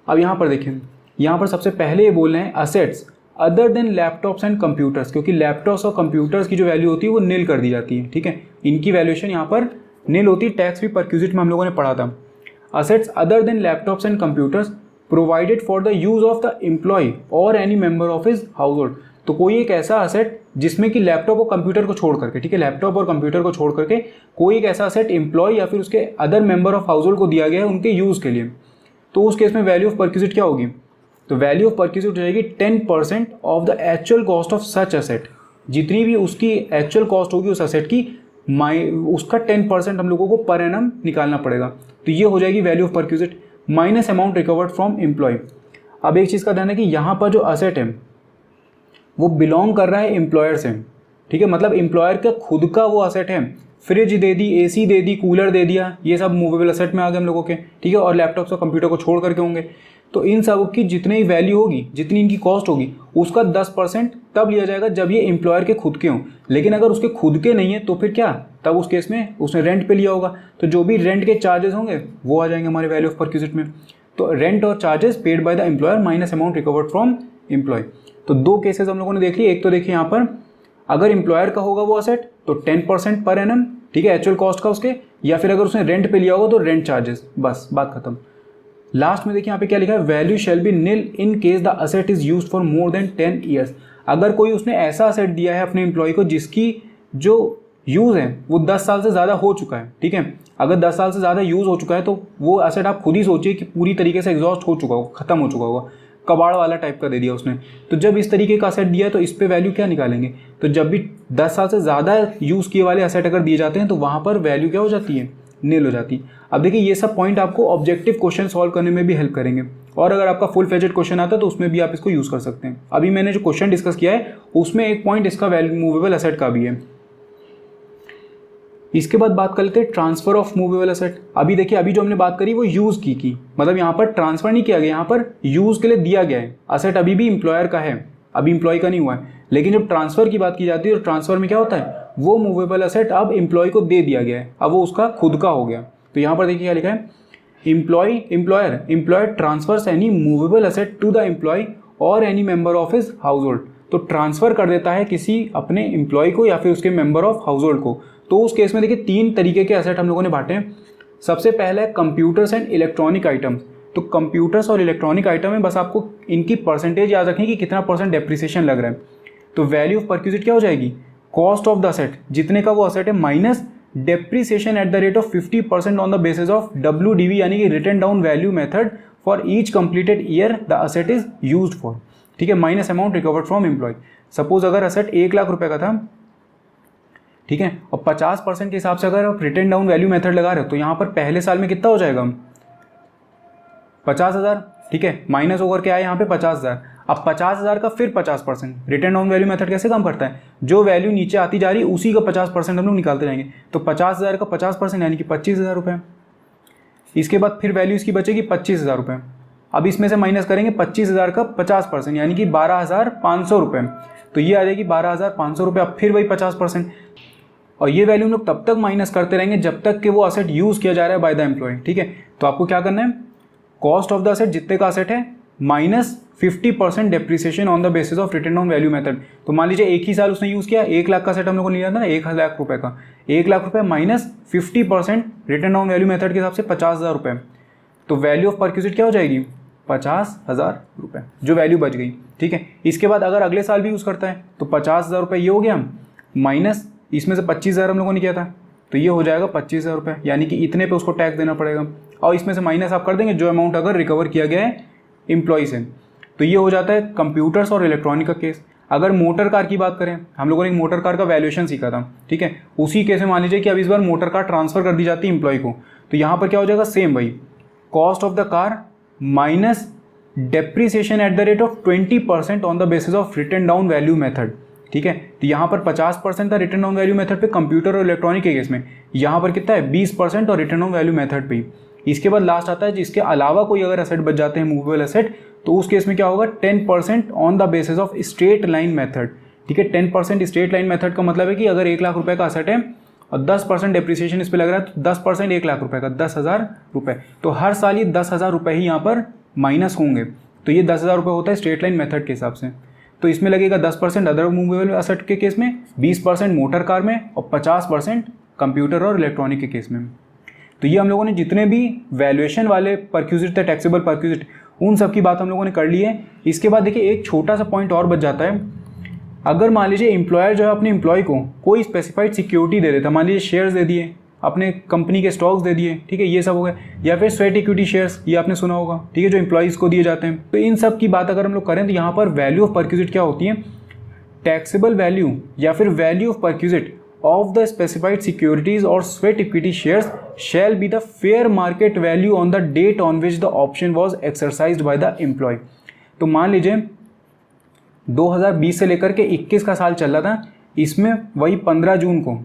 अब यहाँ पर देखें, यहाँ पर सबसे पहले ये बोल रहे हैं assets other than laptops and computers, क्योंकि लैपटॉप्स और कंप्यूटर्स की जो वैल्यू होती है वो नील कर दी जाती है, ठीक है। इनकी वैल्यूएशन यहाँ पर नील होती है, टैक्स भी परक्यूजिट में हम लोगों ने पढ़ा था। Assets other than laptops and computers provided for the use of the employee or any member of his household, तो कोई एक ऐसा असेट जिसमें कि लैपटॉप और कंप्यूटर को छोड़ करके, ठीक है, लैपटॉप और कंप्यूटर को छोड़ करके कोई एक ऐसा असेट एम्प्लॉय या फिर उसके other member of house hold को दिया गया है उनके यूज़ के लिए, तो उस केस में वैल्यू ऑफ परक्यूजिट क्या होगी, तो वैल्यू ऑफ परक्यूजिट हो जाएगी 10% of the actual cost of such asset. जितनी भी उसकी एक्चुअल कॉस्ट होगी उस एसेट की, उसका 10% हम लोगों को पर एनम निकालना पड़ेगा। तो ये हो जाएगी value of perquisite minus amount recovered from employee. अब एक चीज़ का ध्यान है कि यहाँ पर जो एसेट है वो बिलोंग कर रहा है एम्प्लॉयर से, ठीक है, मतलब एम्प्लॉयर का खुद का वो एसेट है। फ्रिज दे दी, एसी दे दी, कूलर दे दिया, ये सब मूवेबल एसेट में आ गए हम लोगों के, ठीक है, और लैपटॉप और कंप्यूटर को छोड़ करके होंगे। तो इन सब की जितनी ही वैल्यू होगी, जितनी इनकी कॉस्ट होगी, उसका 10% तब लिया जाएगा जब ये एम्प्लॉयर के खुद के हों। लेकिन अगर उसके खुद के नहीं है तो फिर क्या, तब उस केस में उसने रेंट पे लिया होगा, तो जो भी रेंट के चार्जेस होंगे वो आ जाएंगे हमारे वैल्यू ऑफ परक्यूजिट में। तो रेंट और charges paid by the employer minus amount recovered from employee. तो दो केसेस हम लोगों ने देख लिए। एक तो देखिए यहाँ पर अगर एम्प्लॉयर का होगा वो असेट तो 10% पर एनम, ठीक है, एक्चुअल कॉस्ट का उसके, या फिर अगर उसने रेंट पे लिया होगा तो रेंट चार्जेस, बस बात खत्म। लास्ट में देखिए यहाँ पे क्या लिखा है, value shall be nil in case the asset is used for more than 10 years. अगर कोई उसने ऐसा असेट दिया है अपने एम्प्लॉय को जिसकी जो यूज़ है वो 10 साल से ज़्यादा हो चुका है, ठीक है, अगर 10 साल से ज़्यादा यूज़ हो चुका है तो वो असेट आप खुद ही सोचिए कि पूरी तरीके से एग्जॉस्ट हो चुका होगा, खत्म हो चुका होगा, कबाड़ वाला टाइप का दे दिया उसने। तो जब इस तरीके का असेट दिया है तो इस पे वैल्यू क्या निकालेंगे, तो जब भी 10 साल से ज़्यादा यूज़ किए वाले असेट अगर दिए जाते हैं तो वहाँ पर वैल्यू क्या हो जाती है, नील हो जाती है। अब देखिए ये सब पॉइंट आपको ऑब्जेक्टिव क्वेश्चन सॉल्व करने में भी हेल्प करेंगे, और अगर आपका फुल फ्लेजेड क्वेश्चन आता है तो उसमें भी आप इसको यूज़ कर सकते हैं। अभी मैंने जो क्वेश्चन डिस्कस किया है उसमें एक पॉइंट इसका वैल्यू मूवेबल असेट का भी है। इसके बाद बात कर लेते हैं ट्रांसफर ऑफ मूवेबल असेट। अभी देखिए अभी जो हमने बात करी वो यूज़ की, मतलब यहाँ पर ट्रांसफर नहीं किया गया, यहाँ पर यूज़ के लिए दिया गया है। असेट अभी भी एम्प्लॉयर का है, अभी एम्प्लॉय का नहीं हुआ है। लेकिन जब ट्रांसफर की बात की जाती है तो ट्रांसफर में क्या होता है, वो मूवेबल असेट अब एम्प्लॉय को दे दिया गया है, अब वो उसका खुद का हो गया। तो यहाँ पर देखिए क्या लिखा है, employer transfers any movable asset to the employee or any member of his household. तो ट्रांसफर कर देता है किसी अपने एम्प्लॉय को या फिर उसके मेंबर ऑफ हाउस होल्ड को। तो उस केस में देखिए 3 तरीके के एसेट हम लोगों ने बांटे हैं। सबसे पहला है कंप्यूटर्स एंड इलेक्ट्रॉनिक आइटम्स। तो कंप्यूटर्स और इलेक्ट्रॉनिक आइटम में बस आपको इनकी परसेंटेज याद रखनी कि कितना % डेप्रिसिएशन लग रहा है। तो वैल्यू ऑफ परक्यूजिट क्या हो जाएगी, कॉस्ट ऑफ द असेट, जितने का वो असेट है, minus depreciation at the rate of 50% on the basis of WDV, यानी कि written down value method for each completed year the asset is used for, ठीक है, minus amount recovered from employee. Suppose अगर असेट 1 लाख रुपए का था, ठीक है, और 50% के हिसाब से अगर आप रिटर्न डाउन वैल्यू मेथड लगा रहे हो तो यहाँ पर पहले साल में कितना हो जाएगा, 50,000, ठीक है, माइनस होकर के आए यहाँ पे 50,000। अब 50,000 का फिर 50%, रिटर्न डाउन वैल्यू मेथड कैसे काम करता है, जो वैल्यू नीचे आती जा रही है उसी का 50% हम लोग निकालते जाएंगे। तो 50,000 का 50% यानी कि 25,000 रुपये। इसके बाद फिर वैल्यू इसकी बचेगी 25,000 रुपये। अब इसमें से माइनस करेंगे 25,000 का 50% यानी कि 12,500 रुपये। तो ये आ जाएगी 12,500 रुपये। अब फिर वही 50%, और ये वैल्यू हम लोग तब तक माइनस करते रहेंगे जब तक कि वो असेट यूज़ किया जा रहा है बाय द एम्प्लॉय, ठीक है। तो आपको क्या करना है, कॉस्ट ऑफ द असेट, जितने का असेट है, minus 50% depreciation on the basis of return down value method. तो मान लीजिए एक ही साल उसने यूज़ किया, 1 लाख का सेट हम लोग को लिया था ना, 1 लाख रुपए का, 1 लाख रुपए minus 50% return down value method के हिसाब से 50,000 रुपये। तो वैल्यू ऑफ परक्यूजिट क्या हो जाएगी, 50,000 रुपये, जो वैल्यू बच गई, ठीक है। इसके बाद अगर अगले साल भी यूज़ करता है तो 50,000 रुपये ये हो गया, माइनस इसमें से 25,000 हम लोगों ने किया था तो ये हो जाएगा 25,000 रुपये, यानी कि इतने पे उसको टैक्स देना पड़ेगा। और इसमें से माइनस आप कर देंगे जो अमाउंट अगर रिकवर किया गया है एम्प्लॉय से। तो ये हो जाता है कंप्यूटर्स और इलेक्ट्रॉनिक का केस। अगर मोटर कार की बात करें, हम लोगों ने एक मोटर कार का वैल्यूएशन सीखा था, ठीक है, उसी केस में मान लीजिए कि अब इस बार मोटर कार ट्रांसफर कर दी जाती है एम्प्लॉय को, तो यहाँ पर क्या हो जाएगा, सेम वही cost of the car minus depreciation at the rate of 20% on the basis of written down value method, ठीक है। तो यहाँ पर 50% था रिटर्न डाउन वैल्यू मेथड पे कंप्यूटर और इलेक्ट्रॉनिक के केस में, यहाँ पर कितना है 20% और रिटर्न डाउन वैल्यू मेथड पे। इसके बाद लास्ट आता है जिसके अलावा कोई अगर एसेट बच जाते हैं मूवेबल एसेट, तो उस केस में क्या होगा 10% on the basis of straight line method, ठीक है। 10% स्ट्रेट लाइन मेथड का मतलब है कि अगर 1 लाख रुपए का एसेट है और 10% डेप्रिसिएशन इस पर लग रहा है तो 10% 1 लाख रुपए का 10,000 रुपये, तो हर साल ये 10,000 रुपये ही यहाँ पर माइनस होंगे। तो ये 10,000 रुपये होता है स्ट्रेट लाइन मेथड के हिसाब से। तो इसमें लगेगा 10% अदर मूवेबल एसेट के केस में, 20% मोटर कार में और 50% कंप्यूटर और इलेक्ट्रॉनिक के केस में। तो ये हम लोगों ने जितने भी वैल्यूएशन वाले परक्यूजिट थे, टैक्सेबल परक्यूजिट, उन सब की बात हम लोगों ने कर ली है। इसके बाद देखिए एक छोटा सा पॉइंट और बच जाता है। अगर मान लीजिए एम्प्लॉयर जो है अपने एम्प्लॉय को कोई स्पेसिफाइड सिक्योरिटी दे देता, मान लीजिए शेयर्स दे दिए, अपने कंपनी के स्टॉक्स दे दिए, ठीक है, ये सब हो गए। या फिर स्वेट इक्विटी शेयर्स, ये आपने सुना होगा, ठीक है, जो एम्प्लॉइज़ को दिए जाते हैं। तो इन सब की बात अगर हम लोग करें तो यहाँ पर वैल्यू ऑफ परक्विजिट क्या होती है, टैक्सेबल वैल्यू या फिर value of perquisite of the specified securities or sweat equity shares shall be the fair market value on the date on which the option was exercised by the employee। तो मान लीजिए 2020 से लेकर के 21 का साल चल रहा था, इसमें वही 15 जून को,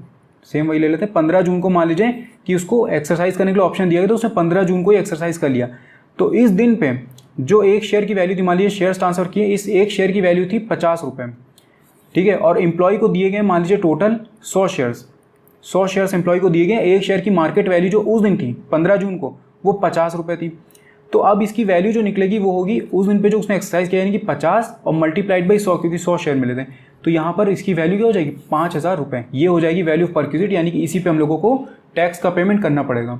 सेम वही ले लेते हैं, 15 जून को मान लीजिए कि उसको एक्सरसाइज करने के लिए ऑप्शन दिया गया, तो उसने 15 जून को ही एक्सरसाइज कर लिया। तो इस दिन पे जो एक शेयर की वैल्यू थी, मान लीजिए शेयर्स ट्रांसफर किए, इस एक शेयर की वैल्यू थी 50 रुपये, ठीक है, और एम्प्लॉय को दिए गए मान लीजिए टोटल 100 शेयर्स एम्प्लॉय को दिए गए। एक शेयर की मार्केट वैल्यू जो उस दिन थी 15 जून को वो 50 रुपये थी। तो अब इसकी वैल्यू जो निकलेगी वो होगी उस दिन पे जो उसने एक्सरसाइज किया, यानी कि 50 और मल्टीप्लाइड बाई 100, क्योंकि 100 शेयर मिले थे। तो यहाँ पर इसकी वैल्यू क्या हो जाएगी, 5000 रुपये। ये हो जाएगी वैल्यू ऑफ परक्विजिट, यानी कि इसी पे हम लोगों को टैक्स का पेमेंट करना पड़ेगा।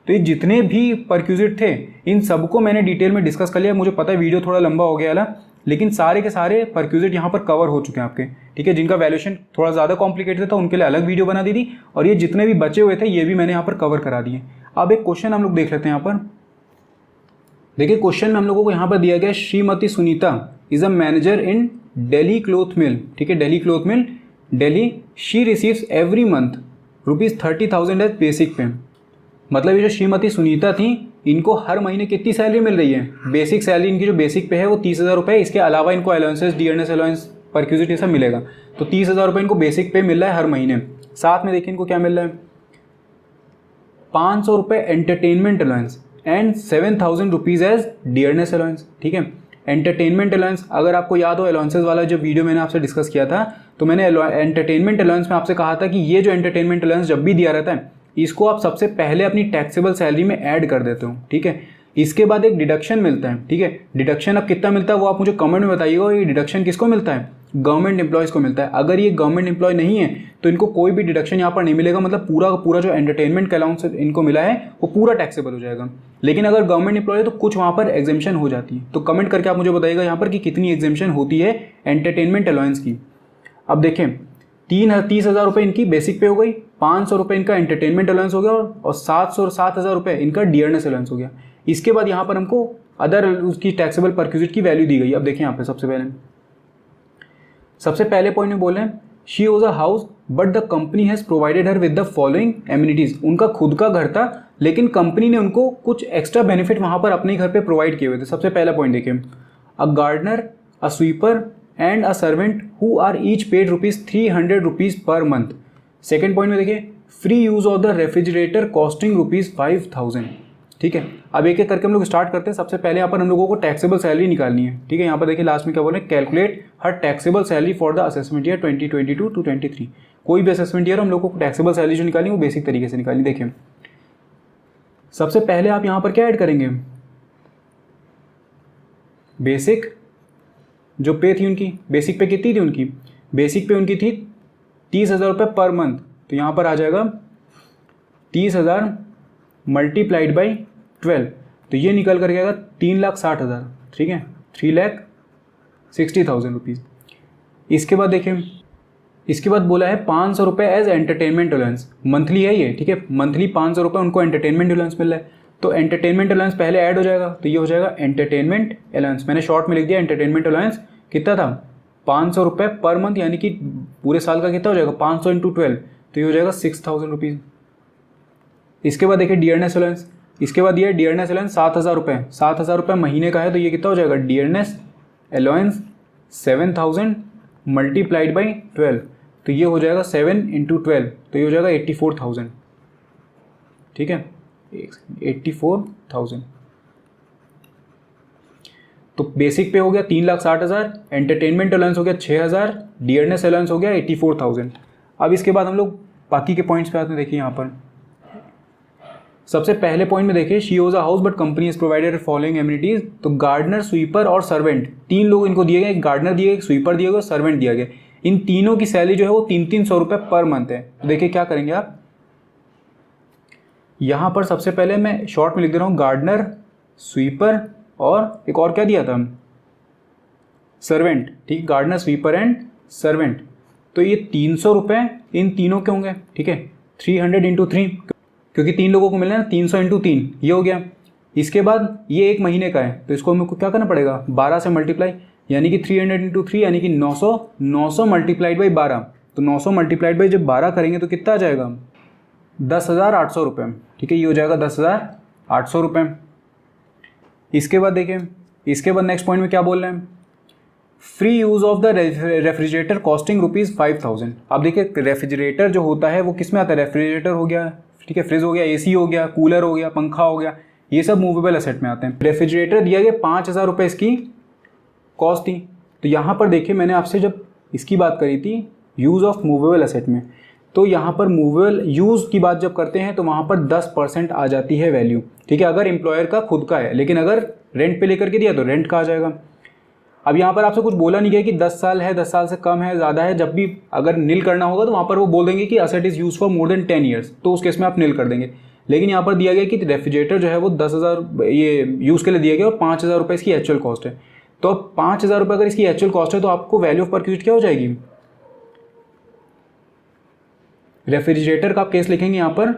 तो ये जितने भी परक्विजिट थे इन सबको मैंने डिटेल में डिस्कस कर लिया। मुझे पता है वीडियो थोड़ा लंबा हो गया वाला, लेकिन सारे के सारे परक्विजिट यहाँ पर कवर हो चुके हैं आपके, ठीक है। जिनका वैल्यूएशन थोड़ा ज़्यादा कॉम्प्लिकेटेड था उनके लिए अलग वीडियो बना दी थी, और ये जितने भी बचे हुए थे ये भी मैंने यहाँ पर कवर करा दिए। अब एक क्वेश्चन हम लोग देख लेते हैं यहाँ पर। देखिए क्वेश्चन में हम लोगों को यहाँ पर दिया गया, Shrimati Sunita is a manager in Delhi cloth mill, ठीक है, Delhi cloth mill Delhi. She receives every month ₹30,000 as basic pay. मतलब ये जो श्रीमती सुनीता थी इनको हर महीने कितनी सैलरी मिल रही है, बेसिक सैलरी इनकी जो बेसिक पे है वो 30,000 रुपये। इसके अलावा इनको अलाउंसेस, डियरनेस अलाउंस, परक्विजिट ये सब मिलेगा। तो 30,000 रुपये इनको बेसिक पे मिल रहा है हर महीने। साथ में देखिए इनको क्या मिल रहा है, 500 रुपये entertainment allowance and 7,000 rupees as dearness allowance, ठीक है। एंटरटेनमेंट अलाउंस, अगर आपको याद हो अलाउंसेस वाला जो वीडियो मैंने आपसे डिस्कस किया था, तो मैंने एंटरटेनमेंट अलाउंस में आपसे कहा था कि ये जो एंटरटेनमेंट अलाउंस जब भी दिया रहता है इसको आप सबसे पहले अपनी टैक्सेबल सैलरी में ऐड कर देते हो, ठीक है। इसके बाद एक डिडक्शन मिलता है, ठीक है। डिडक्शन अब कितना मिलता है वो आप मुझे कमेंट में बताइएगा। ये डिडक्शन किसको मिलता है, गवर्नमेंट एम्प्लॉयज़ को मिलता है। अगर ये गवर्नमेंट एम्प्लॉय नहीं है तो इनको कोई भी डिडक्शन यहाँ पर नहीं मिलेगा। मतलब पूरा पूरा जो एंटरटेनमेंट का अलाउंस इनको मिला है वो पूरा टैक्सेबल हो जाएगा। लेकिन अगर गवर्नमेंट एम्प्लॉय है तो कुछ वहाँ पर एग्जेम्पशन हो जाती है। तो कमेंट करके आप मुझे बताइएगा यहाँ पर कि कितनी एग्जेम्पशन होती है एंटरटेनमेंट अलाउंस की। अब देखें 30,000 रुपये इनकी बेसिक पे हो गई, 500 रुपये इनका एंटरटेनमेंट अलाउंस हो गया, और 7,000 रुपये इनका डियरनेस अलाउंस हो गया। इसके बाद यहाँ पर हमको अदर उसकी टैक्सेबल परक्विजिट की वैल्यू दी गई। अब देखें यहाँ पे सबसे पहले पॉइंट में बोले she was a house but the company has provided her with the following amenities. उनका खुद का घर था लेकिन कंपनी ने उनको कुछ एक्स्ट्रा बेनिफिट वहाँ पर अपने घर पे प्रोवाइड किए हुए थे। सबसे पहला पॉइंट देखिए, a gardener, a sweeper and a servant who are each paid ₹300 per month. Second point में देखिए, free use of the refrigerator costing ₹5,000, ठीक है। अब एक एक करके हम लोग स्टार्ट करते हैं। सबसे पहले यहाँ पर हम लोगों को टैक्सेबल सैलरी निकालनी है, ठीक है। यहाँ पर देखिए लास्ट में क्या बोल रहे हैं, calculate her taxable salary for the assessment year 2022 to 23। कोई भी असेसमेंट ईयर हम लोगों को टैक्सेबल सैलरी जो निकालनी है वो बेसिक तरीके से निकालनी। देखिए सबसे पहले आप यहाँ पर क्या ऐड करेंगे, बेसिक जो पे थी उनकी, बेसिक पे कितनी थी उनकी, बेसिक पे उनकी थी 30,000 रुपये पर मंथ। तो यहाँ पर आ जाएगा 30,000 मल्टीप्लाइड बाई 12, तो ये निकल कर आएगा 3,60,000, ठीक है, 3,60,000 रुपीज़। इसके बाद देखें, इसके बाद बोला है 500 रुपये एज एंटरटेनमेंट अलाउंस, मंथली है ये, ठीक है। मंथली 500 रुपये उनको एंटरटेनमेंट अलाउंस मिल रहा है। तो एंटरटेनमेंट अलाउंस पहले ऐड हो जाएगा, तो ये हो जाएगा एंटरटेनमेंट अलाउंस। मैंने शॉर्ट में लिख दिया एंटरटेनमेंट अलाउंस कितना था, 500 रुपये पर मंथ, यानी कि पूरे साल का कितना हो जाएगा 500 × 12, तो ये हो जाएगा 6,000 रुपीज़। इसके बाद देखिए डियरनेस अलाउंस, इसके बाद ये डियरनेस अलाउंस 7,000 रुपये, 7,000 रुपये महीने का है, तो ये कितना हो जाएगा, डियरनेस अलाउंस 7,000 मल्टीप्लाइड बाई 12, तो ये हो जाएगा 7 × 12, तो ये हो जाएगा 84,000, ठीक है, 84,000। तो बेसिक पे हो गया 3,60,000, एंटरटेनमेंट अलाउंस हो गया 6,000, डियरनेस अलाउंस हो गया 84,000। अब इसके बाद हम लोग बाकी के पॉइंट्स पे आते हैं। देखिए यहाँ पर सबसे पहले पॉइंट में देखिए, she was a house but company is provided following amenities. तो गार्डनर, स्वीपर और सर्वेंट, 3 लोग इनको दिए गए, एक गार्डनर दिए गए, एक स्वीपर दिए गए, सर्वेंट दिया गया। इन तीनों की सैलरी जो है वो 300 रुपये पर मंथ है। तो देखिए क्या करेंगे आप, यहाँ पर सबसे पहले मैं शॉर्ट में लिख दे रहा हूँ, गार्डनर, स्वीपर और एक और क्या दिया था, सर्वेंट, ठीक, गार्डनर, स्वीपर एंड सर्वेंट। तो ये 300 रुपये इन तीनों के होंगे, ठीक है, 300 × 3, क्योंकि 3 लोगों को मिलना है ना, 300 इंटू 3 ये हो गया। इसके बाद ये 1 महीने का है तो इसको हमको क्या करना पड़ेगा, 12 से मल्टीप्लाई, यानी कि 300 इंटू 3 यानी कि 900, 900 मल्टीप्लाइड बाई 12, तो 900 मल्टीप्लाइड बाई जब 12 करेंगे तो कितना आ जाएगा, 10,800 रुपये। ठीक है, ये हो जाएगा 10,800 रुपये। इसके बाद देखिए, इसके बाद नेक्स्ट पॉइंट में क्या बोल रहे हैं, free use of the refrigerator costing ₹5,000। अब देखिए रेफ्रिजरेटर जो होता है वो किस में आता है, रेफ्रिजरेटर हो गया, ठीक है, फ्रिज हो गया, एसी हो गया, कूलर हो गया, पंखा हो गया, ये सब मूवेबल एसेट में आते हैं। रेफ्रिजरेटर दिया गया 5,000 रुपये इसकी कॉस्ट थी। तो यहाँ पर देखिए मैंने आपसे जब इसकी बात करी थी यूज़ ऑफ मूवेबल एसेट में, तो यहाँ पर मूवेबल यूज़ की बात जब करते हैं तो वहाँ पर 10% आ जाती है वैल्यू। ठीक है, अगर एम्प्लॉयर का खुद का है, लेकिन अगर रेंट पे लेकर के दिया तो रेंट का आ जाएगा। अब यहाँ पर आपसे कुछ बोला नहीं गया कि 10 साल है, 10 साल से कम है, ज़्यादा है, जब भी अगर नील करना होगा तो वहाँ पर वो बोल देंगे कि asset is use for more than 10 years, तो उस केस में आप नील कर देंगे। लेकिन यहाँ पर दिया गया कि रेफ्रिजरेटर जो है वो 10,000 ये यूज़ के लिए दिया गया और 5,000 रुपये इसकी एक्चुअल कॉस्ट है। तो अब 5,000 रुपये अगर इसकी एक्चुअल कॉस्ट है तो आपको वैल्यू ऑफ परक्यूट क्या हो जाएगी, रेफ्रिजरेटर का आप केस लिखेंगे यहाँ पर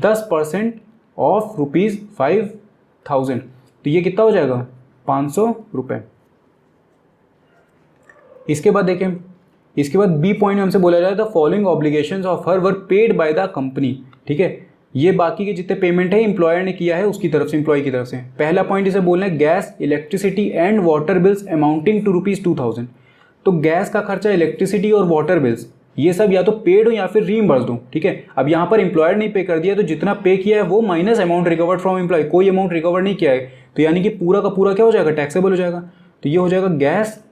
10% ऑफ ₹5,000, तो ये कितना हो जाएगा, 500 रुपये। इसके बाद देखें, इसके बाद बी पॉइंट में हमसे बोला जाए the following obligations of her were paid by the company. ठीक है, ये बाकी के जितने पेमेंट है एम्प्लॉयर ने किया है उसकी तरफ से, एम्प्लॉय की तरफ से। पहला पॉइंट इसे बोलना है gas, electricity and water bills amounting to ₹2,000। तो गैस का खर्चा, इलेक्ट्रिसिटी और वाटर बिल्स ये सब या तो पेड हो या फिर रीइंबर्स्ड हो। ठीक है, अब यहाँ पर एम्प्लॉयर ने पे कर दिया तो जितना पे किया है वो minus amount recovered from employ, कोई अमाउंट रिकवर नहीं किया है, तो यानी कि पूरा का पूरा क्या हो जाएगा, टैक्सेबल हो जाएगा। तो ये हो जाएगा गैस,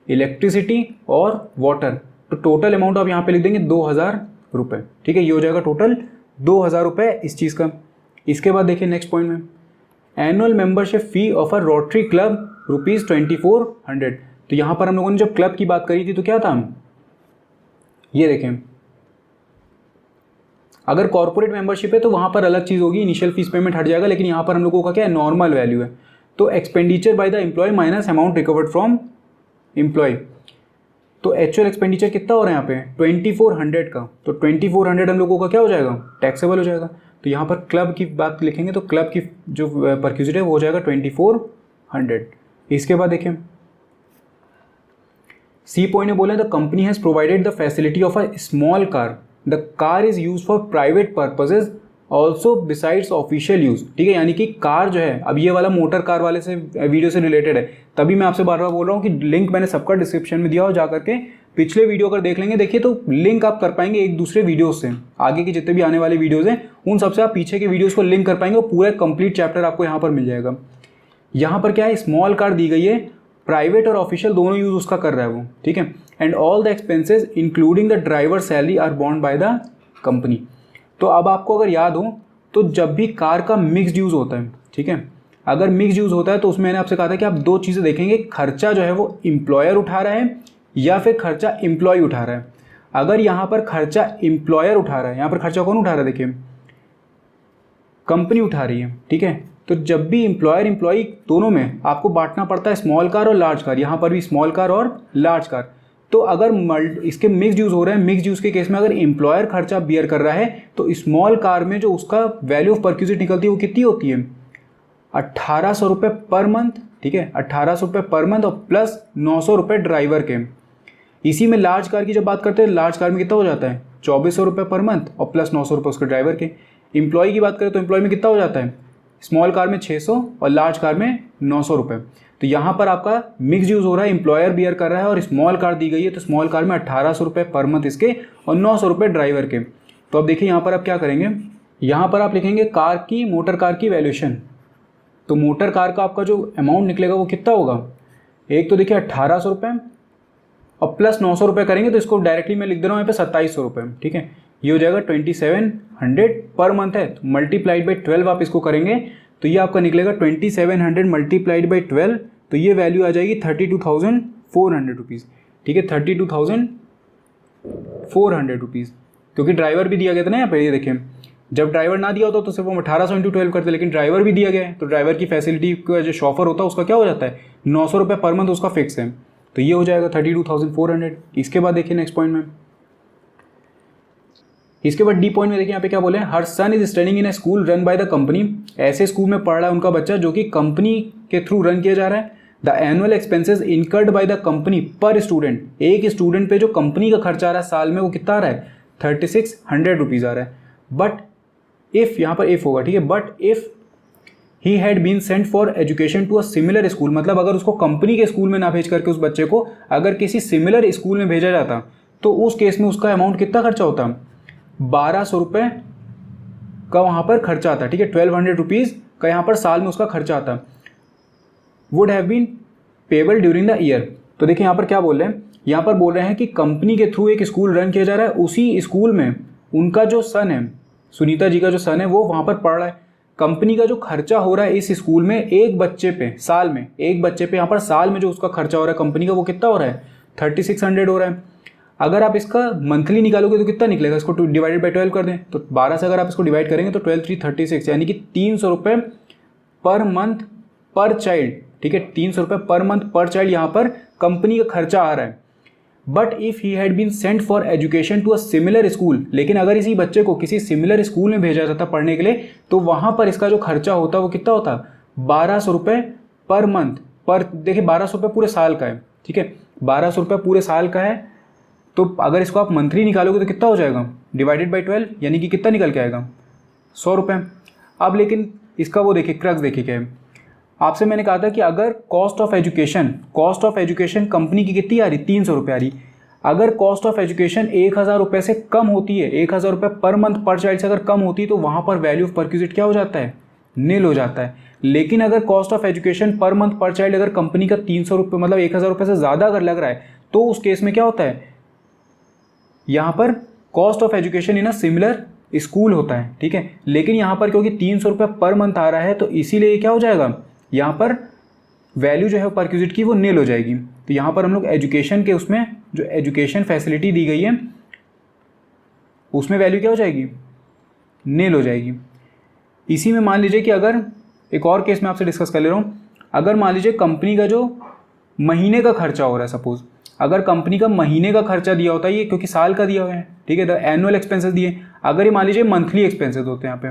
इलेक्ट्रिसिटी और वाटर, तो टोटल अमाउंट आप यहाँ पे लिख देंगे 2,000 रुपये। ठीक है, ये हो जाएगा टोटल 2,000 रुपये इस चीज़ का। इसके बाद देखिए नेक्स्ट पॉइंट में, annual membership fee of a rotary club ₹2400। तो यहाँ पर हम लोगों ने जब क्लब की बात करी थी तो क्या था, ये देखें, अगर कॉर्पोरेट मेंबरशिप है तो वहाँ पर अलग चीज़ होगी, इनिशियल फीस पेमेंट हट जाएगा, लेकिन यहाँ पर हम लोगों का क्या है, नॉर्मल वैल्यू है। तो expenditure by the employee minus amount recovered from employee, तो एक्चुअल एक्सपेंडिचर कितना हो रहा है यहाँ पे 2400 का, तो 2400 हम लोगों का क्या हो जाएगा, टैक्सेबल हो जाएगा। तो यहाँ पर क्लब की बात लिखेंगे तो क्लब की जो परक्यूजिट है वो हो जाएगा 2400। इसके बाद देखें सी पॉइंट में बोले the company has provided the facility of a small car, the car is use for private purposes also besides official use. ठीक है, यानी कि कार जो है, अब ये वाला मोटर कार वाले से वीडियो से रिलेटेड है, तभी मैं आपसे बार बार बोल रहा हूँ कि लिंक मैंने सबका डिस्क्रिप्शन में दिया हो, जा करके पिछले वीडियो अगर देख लेंगे, देखिए तो लिंक आप कर पाएंगे एक दूसरे वीडियो से, आगे के जितने भी आने वाले वीडियोज़ हैं उन सबसे आप पीछे के वीडियोज़ को लिंक कर पाएंगे और पूरा कंप्लीट चैप्टर आपको यहाँ पर मिल जाएगा। यहाँ पर क्या है, स्मॉल कार दी गई है, प्राइवेट और ऑफिशियल दोनों यूज़ उसका कर रहा है वो। ठीक है, and all the expenses including the driver salary are बॉन्ड बाय द कंपनी। तो अब आपको अगर याद हो तो जब भी कार का मिक्स्ड यूज़ होता है, ठीक है, अगर मिक्स्ड यूज़ होता है तो उसमें मैंने आपसे कहा था कि आप दो चीज़ें देखेंगे, खर्चा जो है वो एम्प्लॉयर उठा रहा है या फिर खर्चा एम्प्लॉय उठा रहा है। अगर यहाँ पर खर्चा एम्प्लॉयर उठा रहा है, यहाँ पर खर्चा कौन उठा रहा है, देखिए कंपनी उठा रही है। ठीक है, तो जब भी एम्प्लॉयर एम्प्लॉई दोनों में आपको बांटना पड़ता है स्मॉल कार और लार्ज कार, यहाँ पर भी स्मॉल कार और लार्ज कार। तो अगर इसके मिक्स्ड यूज़ हो रहे हैं, मिक्स्ड यूज़ के केस में अगर एम्प्लॉयर खर्चा बियर कर रहा है तो स्मॉल कार में जो उसका वैल्यू ऑफ परक्यूजिट निकलती है वो कितनी होती है, 1,800 रुपये पर मंथ। ठीक है, 1,800 रुपये पर मंथ और प्लस 900 रुपये ड्राइवर के। इसी में लार्ज कार की जब बात करते हैं, लार्ज कार में कितना हो जाता है, 2,400 रुपये पर मंथ और प्लस 900 रुपये उसके ड्राइवर के। एम्प्लॉय की बात करें तो एम्प्लॉय में कितना हो जाता है, स्मॉल कार में 600 और लार्ज कार में 900 रुपये। तो यहाँ पर आपका मिक्स यूज़ हो रहा है, एम्प्लॉयर बियर कर रहा है और स्मॉल कार दी गई है, तो स्मॉल कार में 1,800 रुपये पर मंथ इसके और 900 रुपये ड्राइवर के। तो अब देखिए यहाँ पर आप क्या करेंगे, यहाँ पर आप लिखेंगे कार की, मोटर कार की वैल्यूएशन। तो मोटर कार का आपका जो अमाउंट निकलेगा वो कितना होगा, एक तो देखिए 1,800 रुपये और प्लस 900 रुपये करेंगे तो इसको डायरेक्टली मैं लिख दे रहा हूँ यहाँ पे 2,700 रुपये। ठीक है, ये हो जाएगा 2,700 पर मंथ है, तो मल्टीप्लाइड बाई 12 आप इसको करेंगे तो ये आपका निकलेगा 2,700 मल्टीप्लाइड बाई 12, तो ये वैल्यू आ जाएगी 32,400 रुपीज़। ठीक है, 32,400 रुपीज़, क्योंकि ड्राइवर भी दिया गया था ना यहाँ पे। ये देखिए जब ड्राइवर ना दिया होता तो सिर्फ हम 1800 इंटू 12 करते, लेकिन ड्राइवर भी दिया गया है तो ड्राइवर की फैसिलिटी का जो शॉफर होता है उसका क्या हो जाता है, 900 रुपये पर मंथ उसका फिक्स है, तो ये हो जाएगा 32,400। इसके बाद देखिए नेक्स्ट पॉइंट में, इसके बाद डी पॉइंट में देखिए यहाँ पे क्या बोले हैं, her son is studying in a school run by the company, ऐसे स्कूल में पढ़ रहा है उनका बच्चा जो कि कंपनी के थ्रू रन किया जा रहा है। The annual expenses incurred by the company पर स्टूडेंट, एक स्टूडेंट पे जो कंपनी का खर्चा आ रहा है साल में वो कितना आ रहा है, 3600 रुपीज़ आ रहा है। बट इफ़, यहाँ पर इफ़ होगा, ठीक है, but if he had been sent for education to a similar school, मतलब अगर उसको कंपनी के स्कूल में ना भेज करके उस बच्चे को अगर किसी सिमिलर स्कूल में भेजा जाता तो उस केस में उसका अमाउंट कितना खर्चा होता, 1200 रुपये का वहाँ पर खर्चा आता, ठीक है, 1200 रुपीज़ का यहाँ पर साल में उसका खर्चा आता। Would have been payable during the year. तो देखिए यहाँ पर क्या बोल रहे हैं, यहाँ पर बोल रहे हैं कि कंपनी के थ्रू एक स्कूल रन किया जा रहा है, उसी स्कूल में उनका जो सन है, सुनीता जी का जो सन है वो वहाँ पर पढ़ रहा है। कंपनी का जो खर्चा हो रहा है इस स्कूल में एक बच्चे पे साल में, एक बच्चे पे यहाँ पर साल में जो उसका खर्चा हो रहा है कंपनी का वो कितना हो रहा है, 3600 हो रहा है। अगर आप इसका मंथली निकालोगे तो कितना निकलेगा, इसको डिवाइडेड बाई 12 कर दें तो 12 से अगर आप इसको डिवाइड करेंगे तो 12 3 36, यानी कि 300 रुपये पर मंथ पर चाइल्ड, ठीक है, 300 रुपये पर मंथ पर चाइल्ड यहाँ पर कंपनी का खर्चा आ रहा है। But if he had been sent for education to a similar school, लेकिन अगर इसी बच्चे को किसी सिमिलर स्कूल में भेजा जाता पढ़ने के लिए तो वहाँ पर इसका जो खर्चा होता वो कितना होता, 1200 रुपये पर मंथ पर, देखिए 1200 रुपये पूरे साल का है, ठीक है, 1200 रुपये पूरे साल का है। तो अगर इसको आप मंथली निकालोगे तो कितना हो जाएगा, डिवाइडेड बाई 12, यानी कि कितना निकल के आएगा, 100 रुपये। अब लेकिन इसका वो देखिए क्रक्स देखिए क्या है, आपसे मैंने कहा था कि अगर कॉस्ट ऑफ एजुकेशन कंपनी की कितनी आ रही, 300 रुपये आ रही। अगर कॉस्ट ऑफ एजुकेशन 1000 रुपये से कम होती है, 1000 रुपये पर मंथ पर चाइल्ड से अगर कम होती है तो वहाँ पर वैल्यू ऑफ परक्यूजिट क्या हो जाता है, नील हो जाता है। लेकिन अगर cost of education per month पर चाइल्ड अगर कंपनी का 300 रुपये मतलब 1000 रुपये से ज़्यादा अगर लग रहा है तो उस केस में क्या होता है, यहाँ पर cost of education in a similar school होता है, ठीक है। लेकिन यहाँ पर क्योंकि 300 रुपये पर मंथ आ रहा है तो इसीलिए क्या हो जाएगा, यहाँ पर वैल्यू जो है परक्यूजिट की वो नील हो जाएगी। तो यहाँ पर हम लोग एजुकेशन के उसमें जो एजुकेशन फैसिलिटी दी गई है उसमें वैल्यू क्या हो जाएगी, नील हो जाएगी। इसी में मान लीजिए कि अगर एक और केस में आपसे डिस्कस कर ले रहा हूँ, अगर मान लीजिए कंपनी का जो महीने का खर्चा हो रहा है, सपोज अगर कंपनी का महीने का खर्चा दिया होता है ये क्योंकि साल का दिया हुआ है, ठीक है, द एनुअल एक्सपेंसेस दिए। अगर ये मान लीजिए मंथली एक्सपेंसेस होते हैं, यहाँ पे